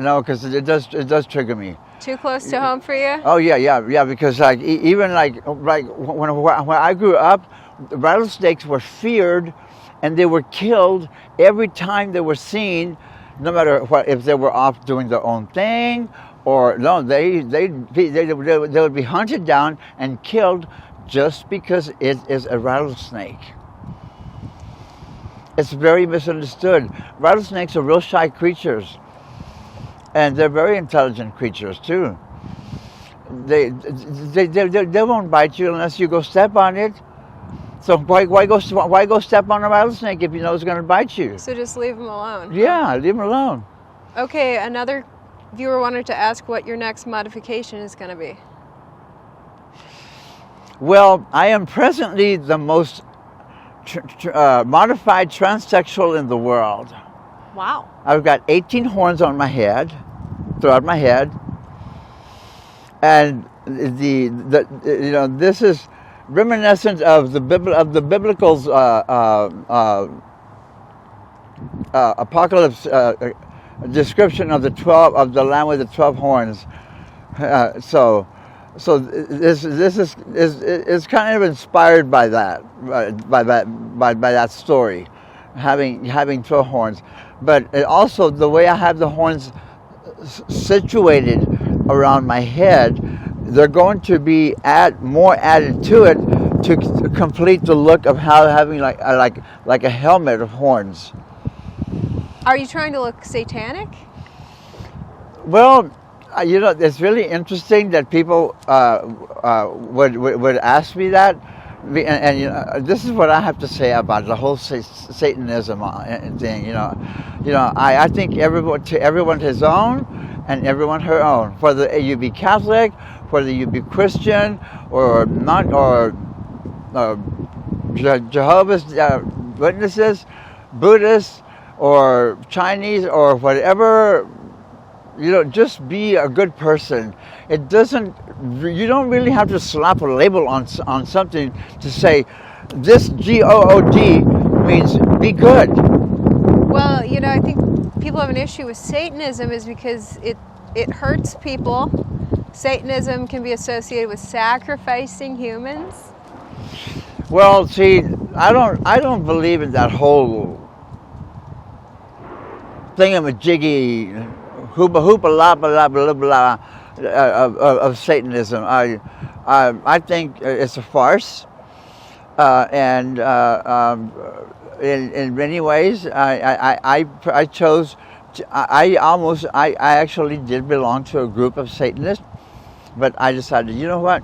A: No, because it does trigger me.
B: Too close to home for you?
A: Oh yeah. Because like even like when I grew up, rattlesnakes were feared, and they were killed every time they were seen, no matter what, if they were off doing their own thing or no, they would be hunted down and killed just because it is a rattlesnake. It's very misunderstood. Rattlesnakes are real shy creatures. And they're very intelligent creatures too. They won't bite you unless you go step on it. So why go step on a rattlesnake if you know it's going to bite you?
B: So just leave them alone.
A: Yeah, leave them alone.
B: Okay, another viewer wanted to ask what your next modification is going to be.
A: Well, I am presently the most modified transsexual in the world.
B: Wow.
A: I've got 18 horns on my head, throughout my head, and this is reminiscent of the biblical's apocalypse description of the Lamb with the 12 horns. So this is kind of inspired by that story, having 12 horns. But also the way I have the horns situated around my head, they're going to be more added to it to complete the look of having like a helmet of horns.
B: Are you trying to look satanic?
A: Well, it's really interesting that people would ask me that. And this is what I have to say about the whole Satanism thing. I think everyone his own, and everyone her own. Whether you be Catholic, whether you be Christian or not, or Jehovah's Witnesses, Buddhists, or Chinese, or whatever. Just be a good person. You don't really have to slap a label on something to say, this GOOD means be good.
B: Well, I think people have an issue with Satanism is because it hurts people. Satanism can be associated with sacrificing humans.
A: Well, see, I don't believe in that whole thingamajiggy, hoopa la blah blah blah of Satanism. I think it's a farce, and in many ways, I chose. I actually did belong to a group of Satanists, but I decided, you know what?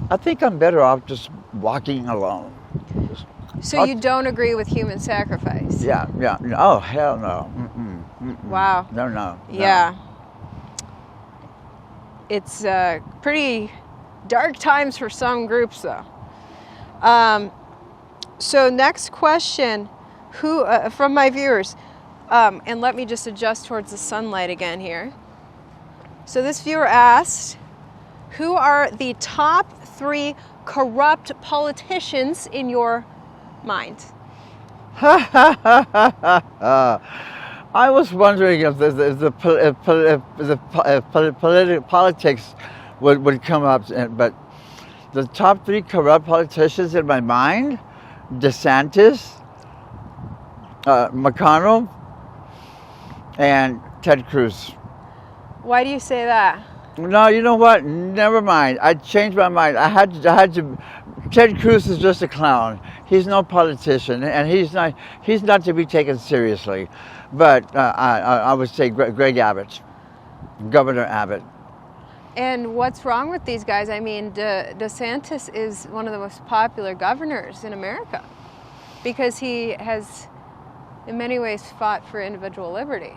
A: I think I'm better off just walking alone.
B: So you don't agree with human sacrifice?
A: Yeah. Oh, hell no.
B: Wow.
A: No.
B: Yeah. It's pretty dark times for some groups, though. So next question, who from my viewers, and let me just adjust towards the sunlight again here. So this viewer asked, who are the top 3 corrupt politicians in your mind?
A: I was wondering if the politics would come up, but the top 3 corrupt politicians in my mind: DeSantis, McConnell, and Ted Cruz.
B: Why do you say that?
A: No, you know what? Never mind. I changed my mind. I had to. Ted Cruz is just a clown. He's no politician, and he's not to be taken seriously. But I would say Greg Abbott, Governor Abbott.
B: And what's wrong with these guys? I mean, DeSantis is one of the most popular governors in America because he has, in many ways, fought for individual liberty.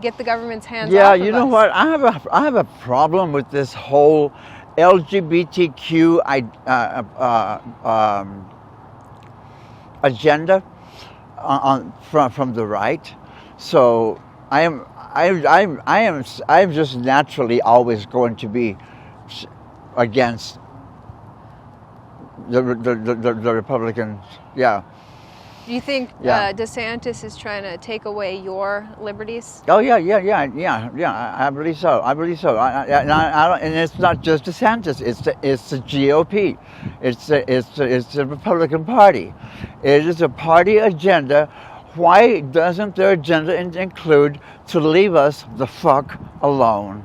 B: Get the government's hands off
A: Yeah,
B: of
A: you know
B: us.
A: what? I have a problem with this whole LGBTQ agenda from the right. So I'm just naturally always going to be against the Republicans. Yeah.
B: Do you think
A: Yeah.
B: DeSantis is trying to take away your liberties?
A: Oh yeah. I believe so. I believe so. And it's not just DeSantis. It's the GOP. It's the Republican Party. It is a party agenda. Why doesn't their agenda include to leave us the fuck alone?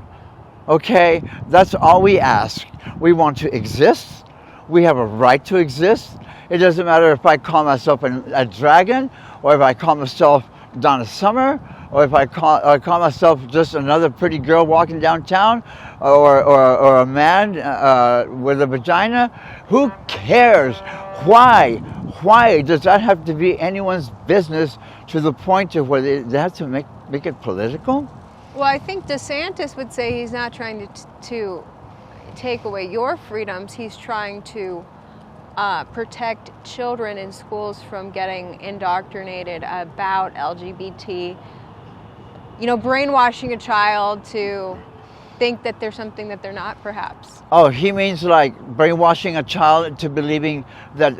A: Okay, that's all we ask. We want to exist. We have a right to exist. It doesn't matter if I call myself a dragon, or if I call myself Donna Summer, or if I call myself just another pretty girl walking downtown, or a man with a vagina. Who cares? Why? Why does that have to be anyone's business to the point of where they have to make it political?
B: Well, I think DeSantis would say he's not trying to take away your freedoms. He's trying to protect children in schools from getting indoctrinated about LGBT. You know, brainwashing a child to think that they're something that they're not, perhaps.
A: Oh, he means like brainwashing a child into believing that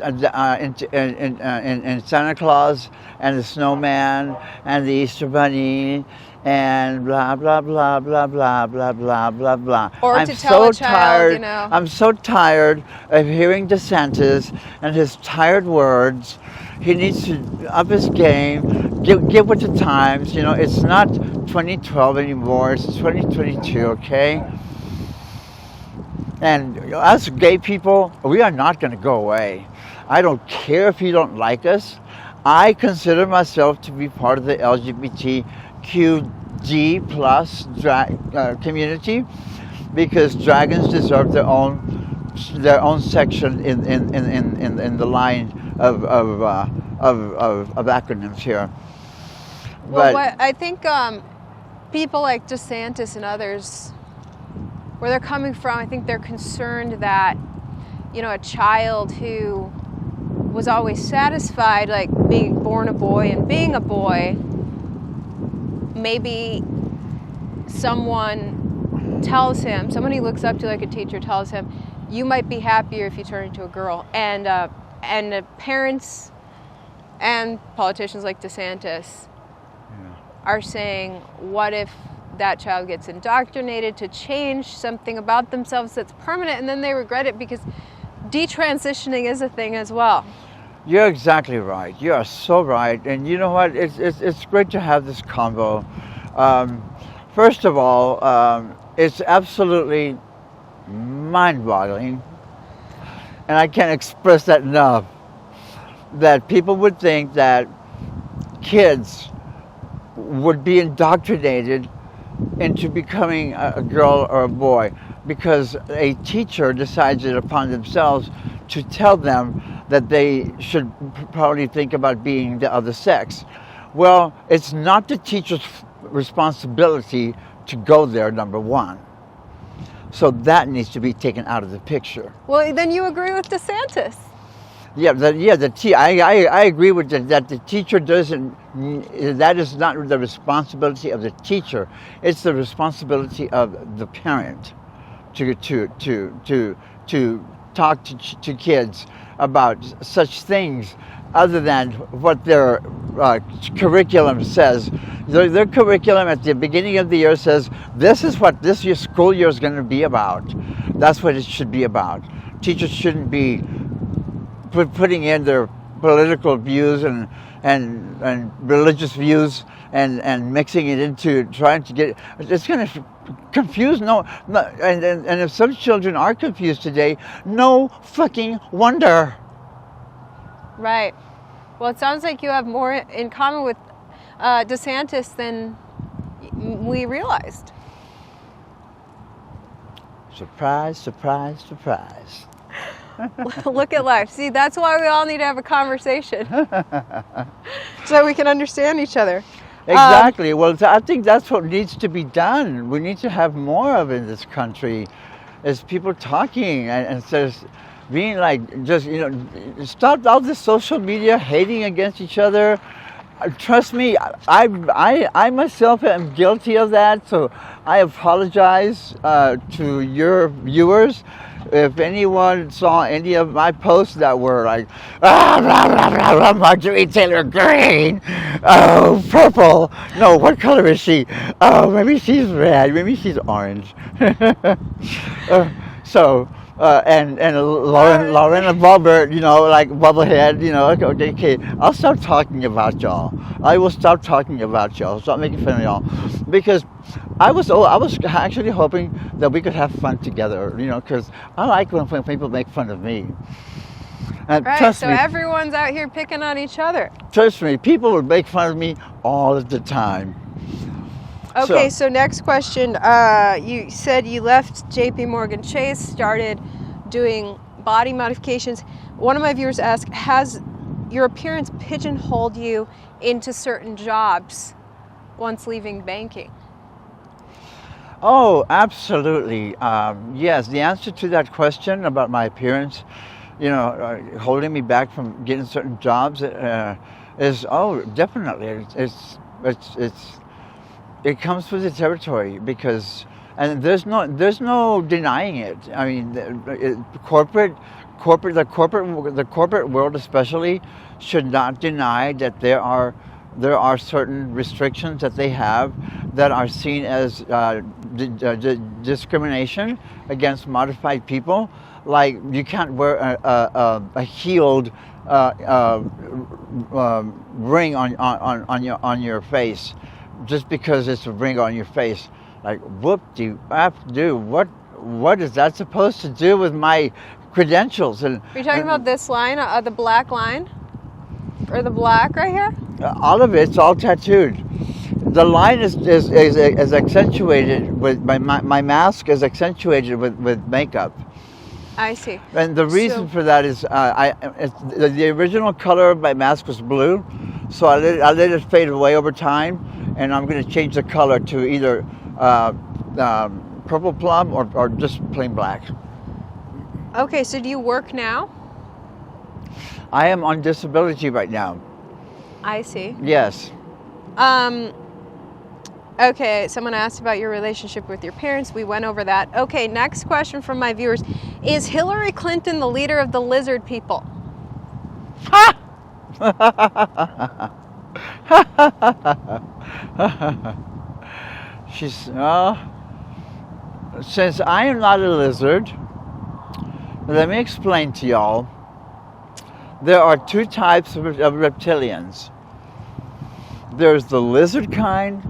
A: in Santa Claus and the snowman and the Easter Bunny and blah blah blah blah blah blah blah blah blah.
B: Or
A: I'm
B: to tell
A: so
B: a child,
A: tired.
B: you know.
A: I'm so tired of hearing DeSantis and his tired words. He needs to up his game. Get with the times. You know, it's not 2012 anymore. It's 2022. Okay. And us gay people, we are not going to go away. I don't care if you don't like us. I consider myself to be part of the LGBTQD plus community, because dragons deserve their own section in the line of acronyms here.
B: Well, I think people like DeSantis and others, where they're coming from, I think they're concerned that, you know, a child who was always satisfied, like being born a boy and being a boy, maybe someone tells him, someone he looks up to, like a teacher, tells him, you might be happier if you turn into a girl. And parents and politicians like DeSantis are saying, what if that child gets indoctrinated to change something about themselves that's permanent, and then they regret it, because detransitioning is a thing as well.
A: You're exactly right. You are so right. And you know what? It's great to have this convo. First of all, it's absolutely mind-boggling, and I can't express that enough, that people would think that kids would be indoctrinated into becoming a girl or a boy because a teacher decides it upon themselves to tell them that they should probably think about being the other sex. Well, it's not the teacher's responsibility to go there, number one. So that needs to be taken out of the picture.
B: Well, then you agree with DeSantis.
A: I agree with that the teacher doesn't, that is not the responsibility of the teacher. It's the responsibility of the parent to talk to kids about such things other than what their curriculum says. Their curriculum at the beginning of the year says, this is what this year, school year is going to be about. That's what it should be about. Teachers shouldn't be putting in their political views and and religious views and mixing it into trying to get, it's going to confuse. And if some children are confused today, no fucking wonder.
B: Right. Well, it sounds like you have more in common with DeSantis than we realized.
A: Surprise, surprise, surprise.
B: Look at life. See, that's why we all need to have a conversation. So we can understand each other.
A: Exactly. Well, I think that's what needs to be done. We need to have more of it in this country, is people talking and instead of being like, just, stop all this social media hating against each other. Trust me, I myself am guilty of that, so I apologize to your viewers. If anyone saw any of my posts that were like, Marjorie Taylor Greene, oh, purple, no, what color is she? Oh, maybe she's red, maybe she's orange. And Lorena Bobbitt, like Bubblehead, okay, I'll stop talking about y'all. I will stop talking about y'all. Stop making fun of y'all, because I was actually hoping that we could have fun together, because I like when people make fun of me. And
B: right,
A: trust
B: so
A: me,
B: everyone's out here picking on each other.
A: Trust me, people would make fun of me all the time.
B: Okay, so next question. You said you left JP Morgan Chase, started doing body modifications. One of my viewers asked, has your appearance pigeonholed you into certain jobs once leaving banking?
A: Oh, absolutely. Yes, the answer to that question about my appearance, holding me back from getting certain jobs is definitely. It comes with the territory, and there's no denying it. I mean, the corporate world especially should not deny that there are certain restrictions that they have that are seen as discrimination against modified people. Like, you can't wear a heeled ring on your face just because it's a ring on your face. Like, whoop-de-do, what is that supposed to do with my credentials? And
B: are you talking about this line, the black line? Or the black right here?
A: All of it's all tattooed. The line is accentuated with my mask is accentuated with makeup.
B: I see.
A: And the reason for that is the original color of my mask was blue, so I let it fade away over time, and I'm going to change the color to either purple plum or just plain black.
B: Okay, so do you work now?
A: I am on disability right now.
B: I see.
A: Yes.
B: Okay, someone asked about your relationship with your parents. We went over that. Okay, next question from my viewers. Is Hillary Clinton the leader of the lizard people?
A: Ha! Since I am not a lizard, let me explain to y'all. There are two types of reptilians. There's the lizard kind,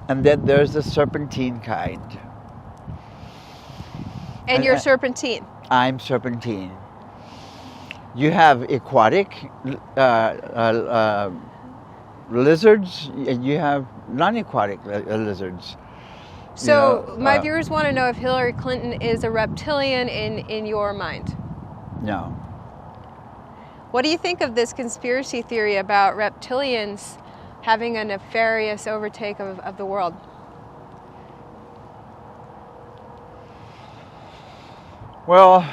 A: and then there's the serpentine kind.
B: And you're serpentine?
A: I'm serpentine. You have aquatic lizards, and you have non-aquatic lizards.
B: So my viewers want to know if Hillary Clinton is a reptilian in your mind.
A: No.
B: What do you think of this conspiracy theory about reptilians having a nefarious overtake of the world?
A: Well,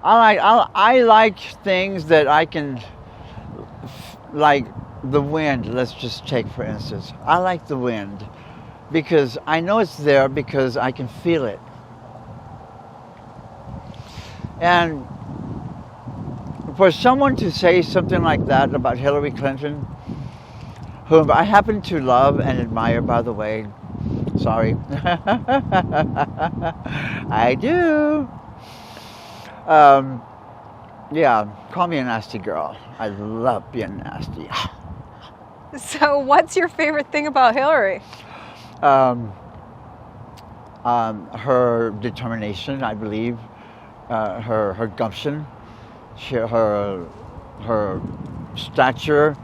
A: I like things that I can, like the wind. Let's just take for instance. I like the wind because I know it's there because I can feel it. And for someone to say something like that about Hillary Clinton, whom I happen to love and admire, by the way, sorry, I do. Yeah, call me a nasty girl. I love being nasty.
B: So what's your favorite thing about Hillary?
A: Her determination, I believe, her gumption, her stature,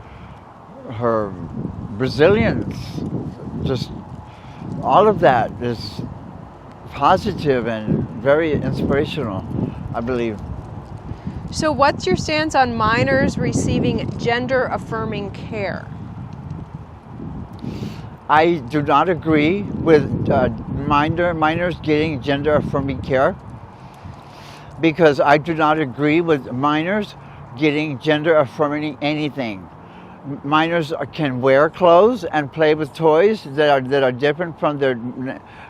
A: her resilience, just all of that is positive and very inspirational, I believe.
B: So what's your stance on minors receiving gender-affirming care?
A: I do not agree with minors getting gender-affirming care, because I do not agree with minors getting gender-affirming anything. Minors can wear clothes and play with toys that are different from their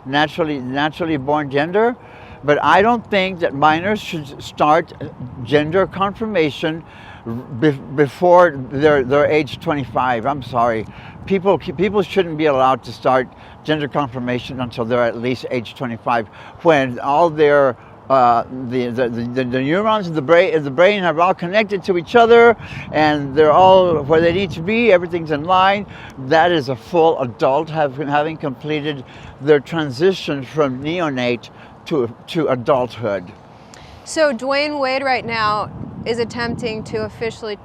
A: naturally born gender, but I don't think that minors should start gender confirmation before they're age 25. I'm sorry. People shouldn't be allowed to start gender confirmation until they're at least age 25, when all their the neurons in the brain are all connected to each other, and they're all where they need to be. Everything's in line. That is a full adult having completed their transition from neonate to adulthood.
B: So Dwayne Wade right now is attempting to officially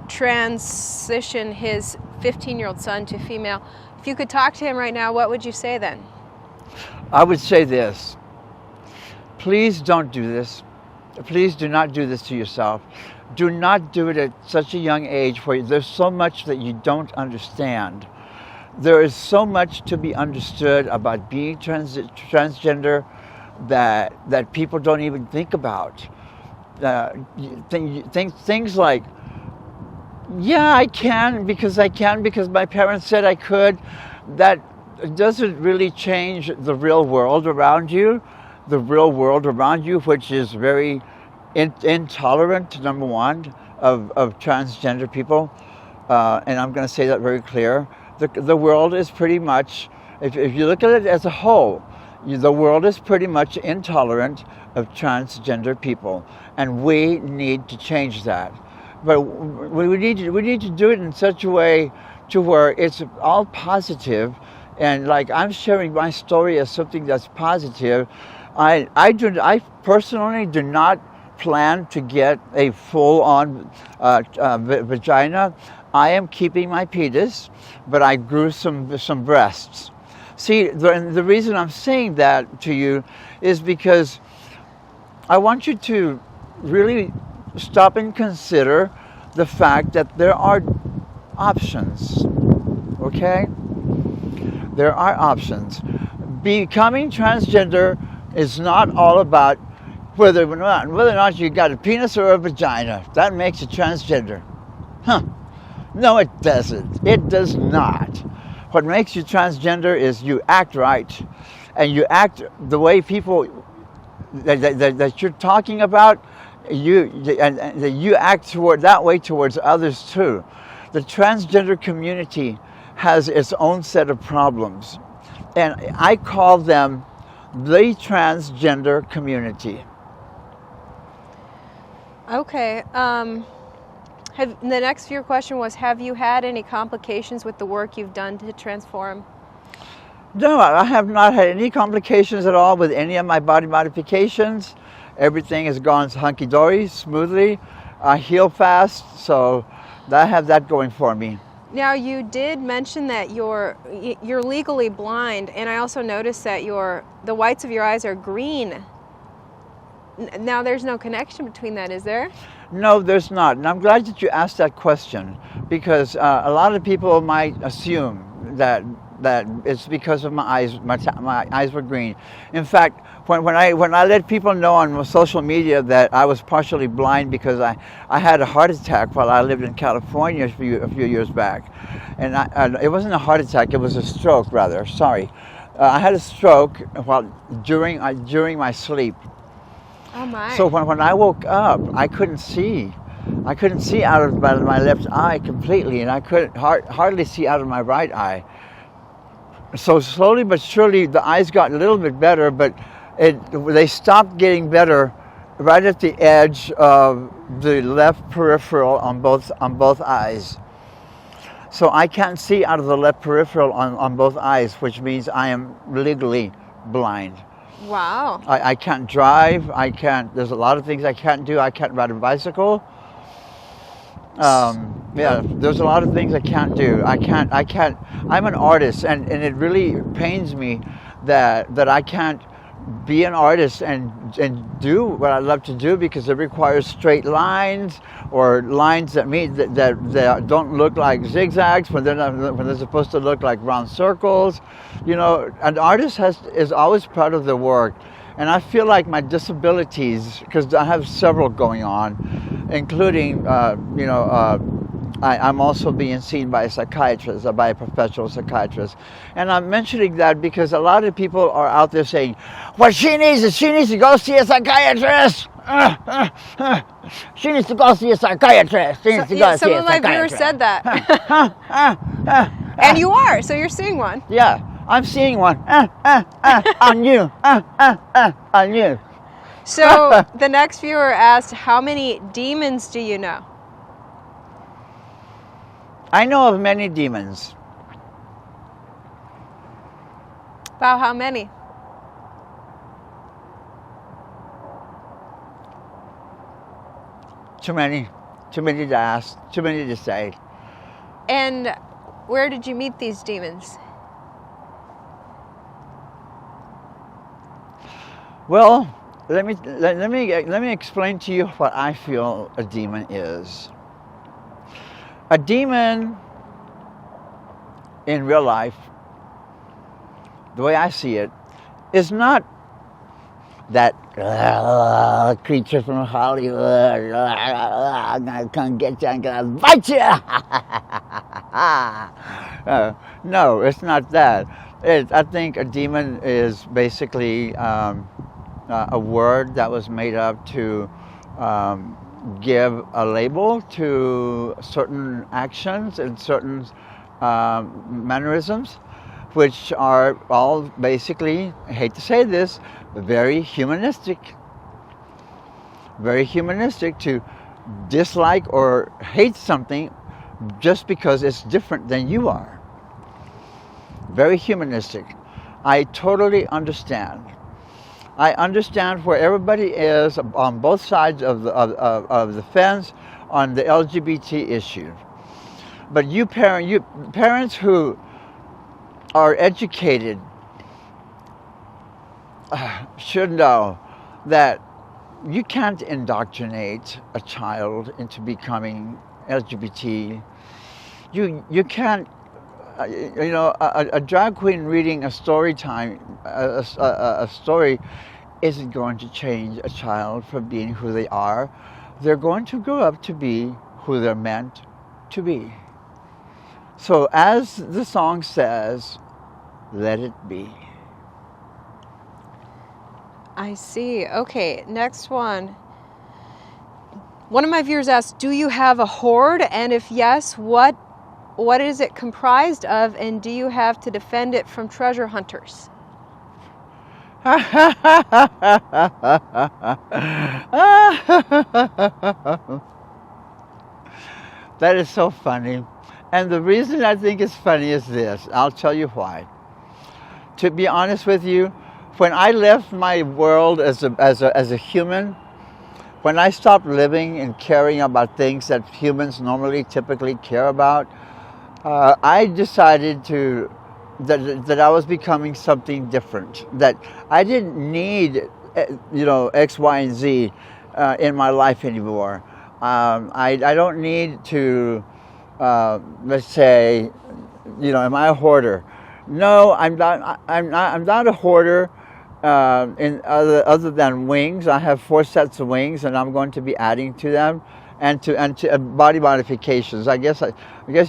B: transition his 15-year-old son to female. If you could talk to him right now, what would you say then?
A: I would say this. Please don't do this. Please do not do this to yourself. Do not do it at such a young age where there's so much that you don't understand. There is so much to be understood about being transgender that people don't even think about. Things like, yeah, I can because my parents said I could. That doesn't really change the real world around you. The real world around you, which is very intolerant, number one, of transgender people. And I'm going to say that very clear. The world is pretty much, if you look at it as a whole, the world is pretty much intolerant of transgender people. And we need to change that. But we need to do it in such a way to where it's all positive. And like, I'm sharing my story as something that's positive. I personally do not plan to get a full-on vagina. I am keeping my penis, but I grew some breasts. See, the reason I'm saying that to you is because I want you to really stop and consider the fact that there are options, okay? There are options. Becoming transgender is not all about whether or not you got a penis or a vagina. That makes you transgender. Huh. No, it doesn't. It does not. What makes you transgender is you act right. And you act the way people that you're talking about, you act that way towards others too. The transgender community has its own set of problems. And I call them the transgender community.
B: Okay. The next your question was, have you had any complications with the work you've done to transform?
A: No, I have not had any complications at all with any of my body modifications. Everything has gone hunky-dory, smoothly. I heal fast, so I have that going for me.
B: Now, you did mention that you're legally blind, and I also noticed that the whites of your eyes are green. Now, there's no connection between that, is there?
A: No, there's not. And I'm glad that you asked that question, because a lot of people might assume that it's because of my eyes. My eyes were green. In fact, when I let people know on social media that I was partially blind because I had a heart attack while I lived in California a few years back, and it wasn't a heart attack, it was a stroke rather. Sorry, I had a stroke during my sleep.
B: Oh my!
A: So when I woke up, I couldn't see. I couldn't see out of my left eye completely, and I couldn't hardly see out of my right eye. So slowly but surely, the eyes got a little bit better, but they stopped getting better right at the edge of the left peripheral on both eyes. So I can't see out of the left peripheral on both eyes, which means I am legally blind.
B: Wow.
A: I can't drive. There's a lot of things I can't do. I can't ride a bicycle. Yeah, there's a lot of things I can't do. I can't. I'm an artist, and it really pains me that I can't be an artist and do what I love to do, because it requires straight lines, or lines that don't look like zigzags when they're supposed to look like round circles. You know, an artist is always proud of their work, and I feel like my disabilities, because I have several going on, including I'm also being seen by a psychiatrist, by a professional psychiatrist. And I'm mentioning that because a lot of people are out there saying, what she needs to go see a psychiatrist. She needs to go see a psychiatrist.
B: Some of my viewers said that. And you are, so you're seeing one.
A: Yeah, I'm seeing one. On you. On you.
B: So the next viewer asked, how many demons do you know?
A: I know of many demons.
B: About how many?
A: Too many to ask, too many to say.
B: And where did you meet these demons?
A: Well, let me explain to you what I feel a demon is. A demon in real life, the way I see it, is not that creature from Hollywood. I'm gonna come get you. I'm gonna bite you. No, it's not that. I think a demon is basically a word that was made up to give a label to certain actions and certain mannerisms, which are all basically, I hate to say this, very humanistic. Very humanistic, to dislike or hate something just because it's different than you are. Very humanistic. I totally understand. I understand where everybody is on both sides of the fence on the LGBT issue. But you parents who are educated should know that you can't indoctrinate a child into becoming LGBT. You can't. A drag queen reading a story isn't going to change a child from being who they are. They're going to grow up to be who they're meant to be. So as the song says, let it be.
B: I see. Okay, next one. One of my viewers asked, do you have a hoard? And if yes, what is it comprised of? And do you have to defend it from treasure hunters?
A: That is so funny. And the reason I think it's funny is this. I'll tell you why. To be honest with you, when I left my world as a human, when I stopped living and caring about things that humans normally typically care about, I decided that I was becoming something different. That I didn't need, X, Y, and Z in my life anymore. I don't need to, let's say, am I a hoarder? No, I'm not a hoarder. In other than wings, I have 4 sets of wings, and I'm going to be adding to them, and to body modifications. I guess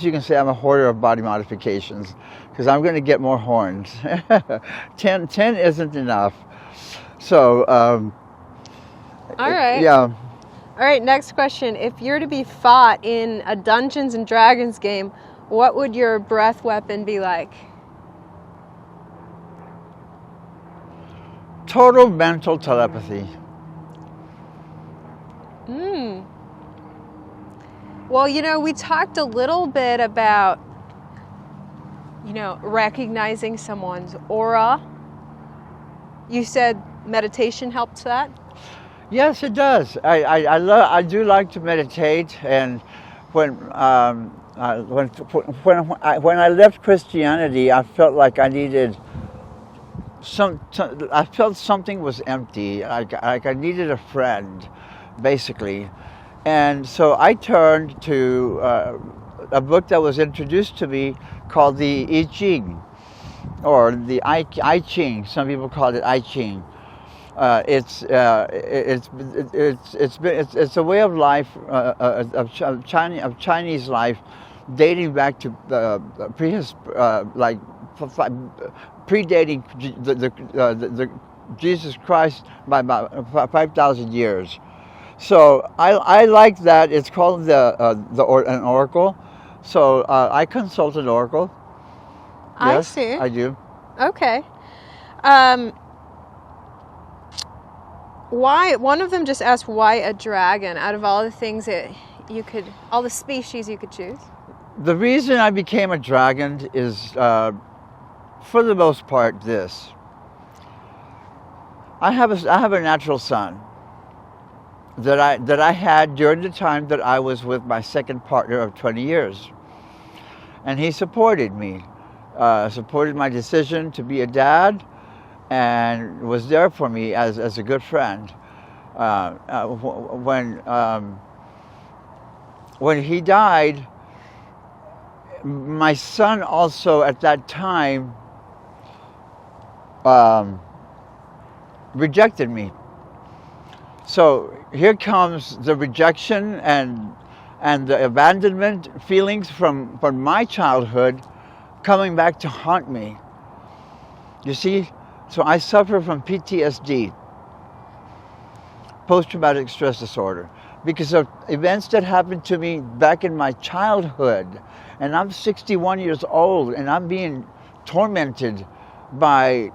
A: you can say I'm a hoarder of body modifications, because I'm going to get more horns. 10 isn't enough. So.
B: All right.
A: Yeah.
B: All right. Next question: if you're to be fought in a Dungeons and Dragons game, what would your breath weapon be like?
A: Total mental telepathy.
B: Well, we talked a little bit about, recognizing someone's aura. You said meditation helps that?
A: Yes, it does. I do like to meditate, and when I left Christianity, I felt like I needed I felt something was empty. Like I needed a friend, basically, and so I turned to a book that was introduced to me called the I Ching, or the I Ching. Some people call it I Ching. It's a way of life of Chinese life, dating back to predating the Jesus Christ by about 5,000 years. So I like that. It's called an oracle. So I consult an oracle.
B: I
A: Yes,
B: see.
A: I do.
B: Okay. Why? One of them just asked why a dragon out of all the things that all the species you could choose.
A: The reason I became a dragon is, for the most part, this. I have a natural son that I had during the time that I was with my second partner of 20 years, and he supported me, supported my decision to be a dad, and was there for me as a good friend. When he died, my son also at that time rejected me. So here comes the rejection and the abandonment feelings from my childhood coming back to haunt me. You see, so I suffer from PTSD, post-traumatic stress disorder, because of events that happened to me back in my childhood. And I'm 61 years old, and I'm being tormented by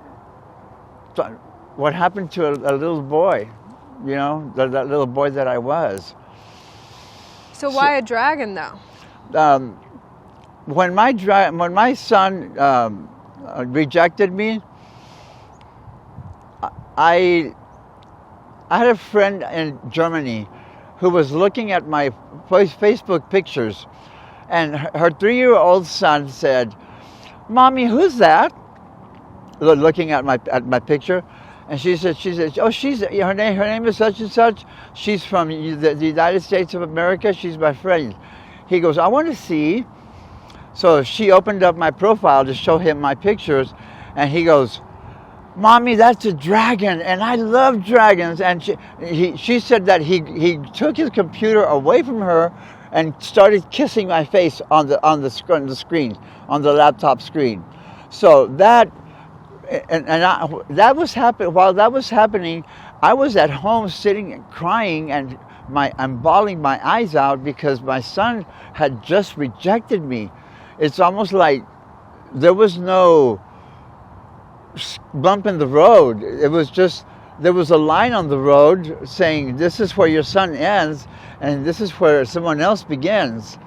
A: what happened to a little boy, that little boy that I was.
B: So why a dragon, though?
A: When my son rejected me, I had a friend in Germany who was looking at my Facebook pictures, and her 3-year-old son said, "Mommy, who's that?" Looking at my picture, and she said, "Oh, her name is such and such. She's from the United States of America. She's my friend." He goes, "I want to see." So she opened up my profile to show him my pictures, and he goes, "Mommy, that's a dragon, and I love dragons." And she said that he took his computer away from her and started kissing my face on the screen, on the laptop screen. So that that was happening. While that was happening, I was at home sitting and crying, and I'm bawling my eyes out because my son had just rejected me. It's almost like there was no bump in the road. It was just, there was a line on the road saying, "This is where your son ends, and this is where someone else begins."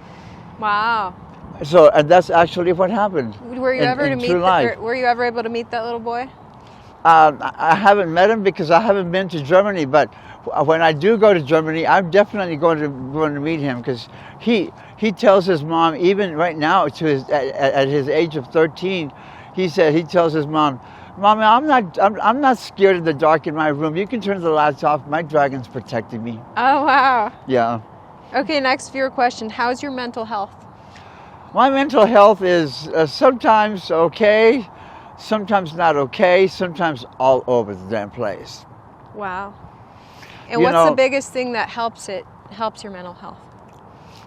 B: Wow.
A: So, and that's actually what happened.
B: Were you ever Were you ever able to meet that little boy?
A: I haven't met him because I haven't been to Germany, but when I do go to Germany, I'm definitely going to meet him, because he tells his mom, even right now, at his age of 13, he tells his mom, "Mommy, I'm not scared of the dark in my room. You can turn the lights off. My dragon's protecting me."
B: Oh, wow.
A: Yeah.
B: Okay, next viewer question. How's your mental health?
A: My mental health is sometimes okay, sometimes not okay, sometimes all over the damn place.
B: Wow. And what's the biggest thing that helps your mental health?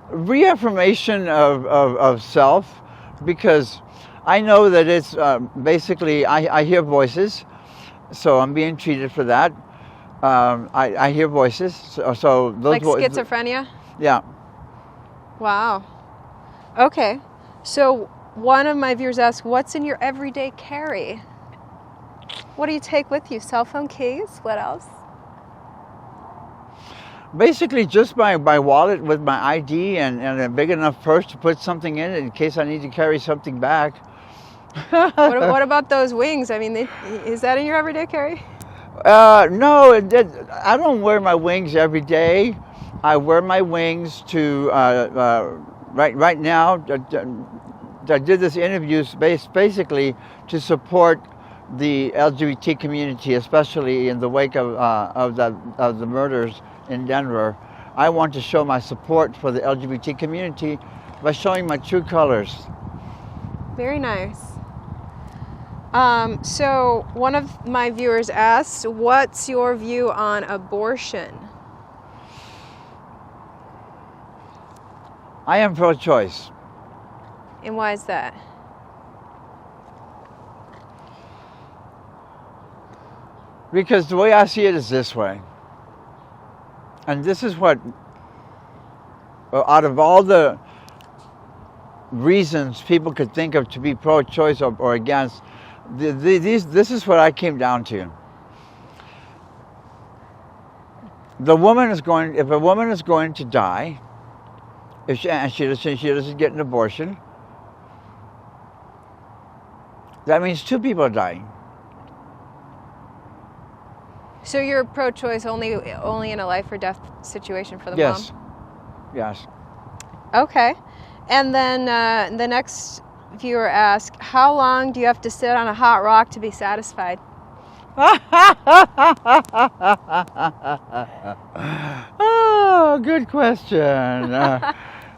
A: Reaffirmation of self, because I know that it's basically, I hear voices, so I'm being treated for that. I hear voices, so those
B: like schizophrenia?
A: Yeah.
B: Wow. Okay. So one of my viewers asked, what's in your everyday carry? What do you take with you? Cell phone, keys? What else?
A: Basically, just my wallet with my ID and a big enough purse to put something in case I need to carry something back.
B: What about those wings? I mean, is that in your everyday carry?
A: No, I don't wear my wings every day. I wear my wings to right now. I did this interview basically to support the LGBT community, especially in the wake of the murders in Denver. I want to show my support for the LGBT community by showing my true colors.
B: Very nice. So one of my viewers asked, what's your view on abortion?
A: I am pro-choice.
B: And why is that?
A: Because the way I see it is this way. And this is what, out of all the reasons people could think of to be pro-choice or against, this is what I came down to. If a woman is going to die, if she doesn't get an abortion, that means two people are dying.
B: So you're pro-choice only in a life or death situation for the
A: Yes.
B: mom?
A: Yes.
B: Okay. And then the next viewer asked, how long do you have to sit on a hot rock to be satisfied?
A: Oh, good question.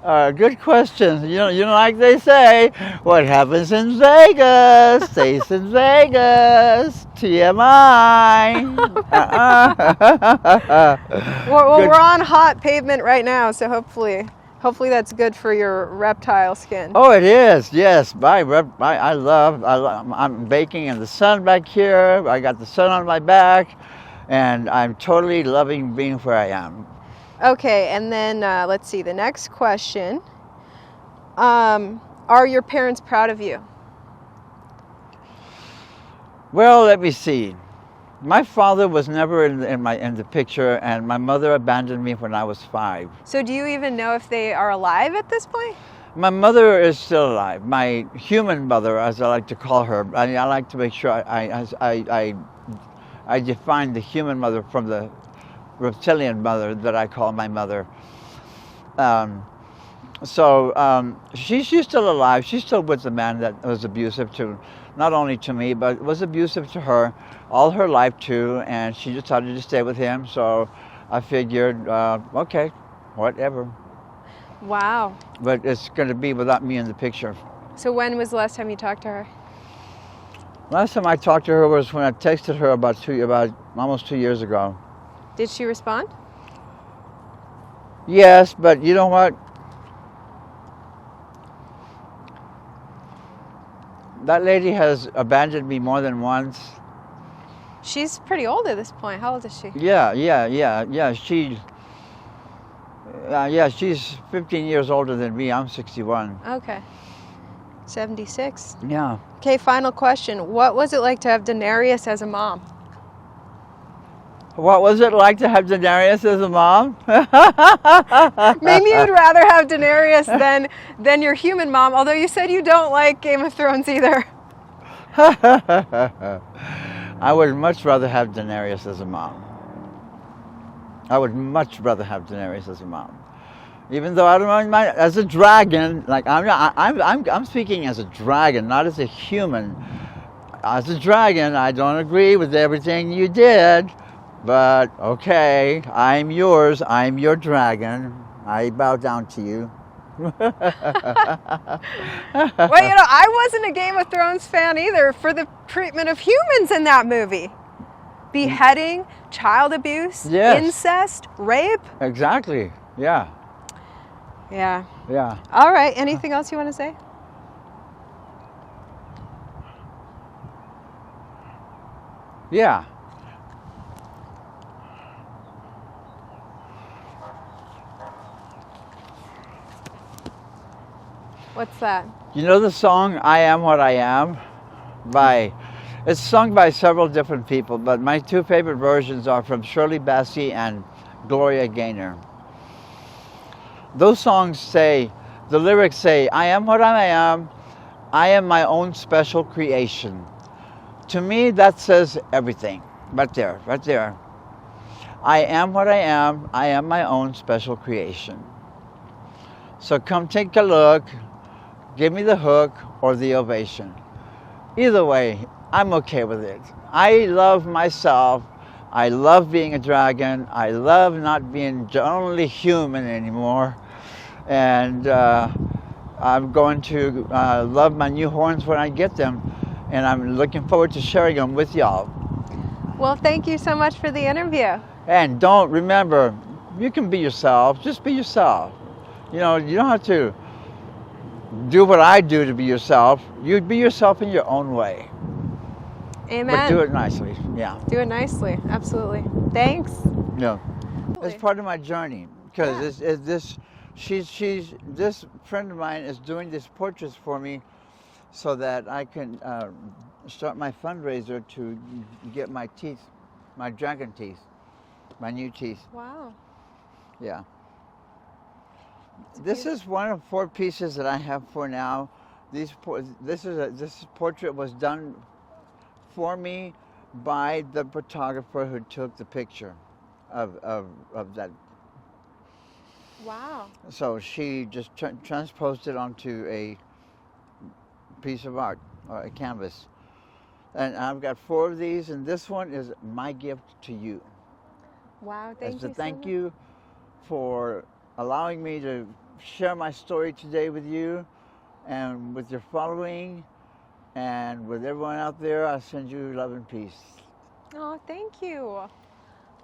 A: Good question. You know, like they say, what happens in Vegas stays in Vegas. TMI.
B: We're on hot pavement right now, so hopefully that's good for your reptile skin.
A: Oh, it is. Yes. I'm baking in the sun back here. I got the sun on my back, and I'm totally loving being where I am.
B: Okay, and then let's see, the next question. Are your parents proud of you?
A: Well, let me see. My father was never in the picture, and my mother abandoned me when I was 5.
B: So do you even know if they are alive at this point?
A: My mother is still alive. My human mother, as I like to call her. I like to make sure I define the human mother from the reptilian mother that I call my mother. She's still alive. She's still with the man that was abusive to, not only to me, but was abusive to her all her life too, and she decided to stay with him, so I figured, okay, whatever.
B: Wow.
A: But it's going to be without me in the picture.
B: So when was the last time you talked to her?
A: Last time I talked to her was when I texted her about almost 2 years ago.
B: Did she respond?
A: Yes, but you know what? That lady has abandoned me more than once.
B: She's pretty old at this point. How old is she?
A: Yeah. She's 15 years older than me. I'm 61.
B: Okay. 76.
A: Yeah.
B: Okay, final question. What was it like to have Daenerys as a mom?
A: What was it like to have Daenerys as a mom?
B: Maybe you'd rather have Daenerys than your human mom, although you said you don't like Game of Thrones either.
A: I would much rather have Daenerys as a mom. I would much rather have Daenerys as a mom. Even though I don't mind as a dragon, like I'm speaking as a dragon, not as a human. As a dragon, I don't agree with everything you did. But okay, I'm yours. I'm your dragon. I bow down to you.
B: Well, I wasn't a Game of Thrones fan either for the treatment of humans in that movie. Beheading, child abuse,
A: yes.
B: Incest, rape.
A: Exactly. Yeah.
B: Yeah.
A: Yeah.
B: All right. Anything else you want to say?
A: Yeah.
B: What's that?
A: You know the song "I Am What I Am" it's sung by several different people, but my two favorite versions are from Shirley Bassey and Gloria Gaynor. Those songs say, the lyrics say, I am what I am. I am my own special creation. To me, that says everything. Right there, right there. I am what I am. I am my own special creation. So come take a look. Give me the hook or the ovation. Either way, I'm okay with it. I love myself. I love being a dragon. I love not being only human anymore. And I'm going to love my new horns when I get them. And I'm looking forward to sharing them with y'all.
B: Well, thank you so much for the interview.
A: And don't remember, you can be yourself. Just be yourself. You know, you don't have to do what I do to be yourself. You be yourself in your own way.
B: Amen.
A: But do it nicely. Yeah.
B: Do it nicely. Absolutely. Thanks.
A: Yeah. It's part of my journey because this friend of mine is doing these portraits for me so that I can start my fundraiser to get my teeth, my dragon teeth, my new teeth.
B: Wow.
A: Yeah. This is one of 4 pieces that I have for now. This portrait was done for me by the photographer who took the picture of that.
B: Wow.
A: So she just transposed it onto a piece of art or a canvas. And I've got 4 of these, and this one is my gift to you.
B: Wow, thank you.
A: As a thank you for allowing me to share my story today with you and with your following and with everyone out there. I send you love and peace.
B: Oh, thank you.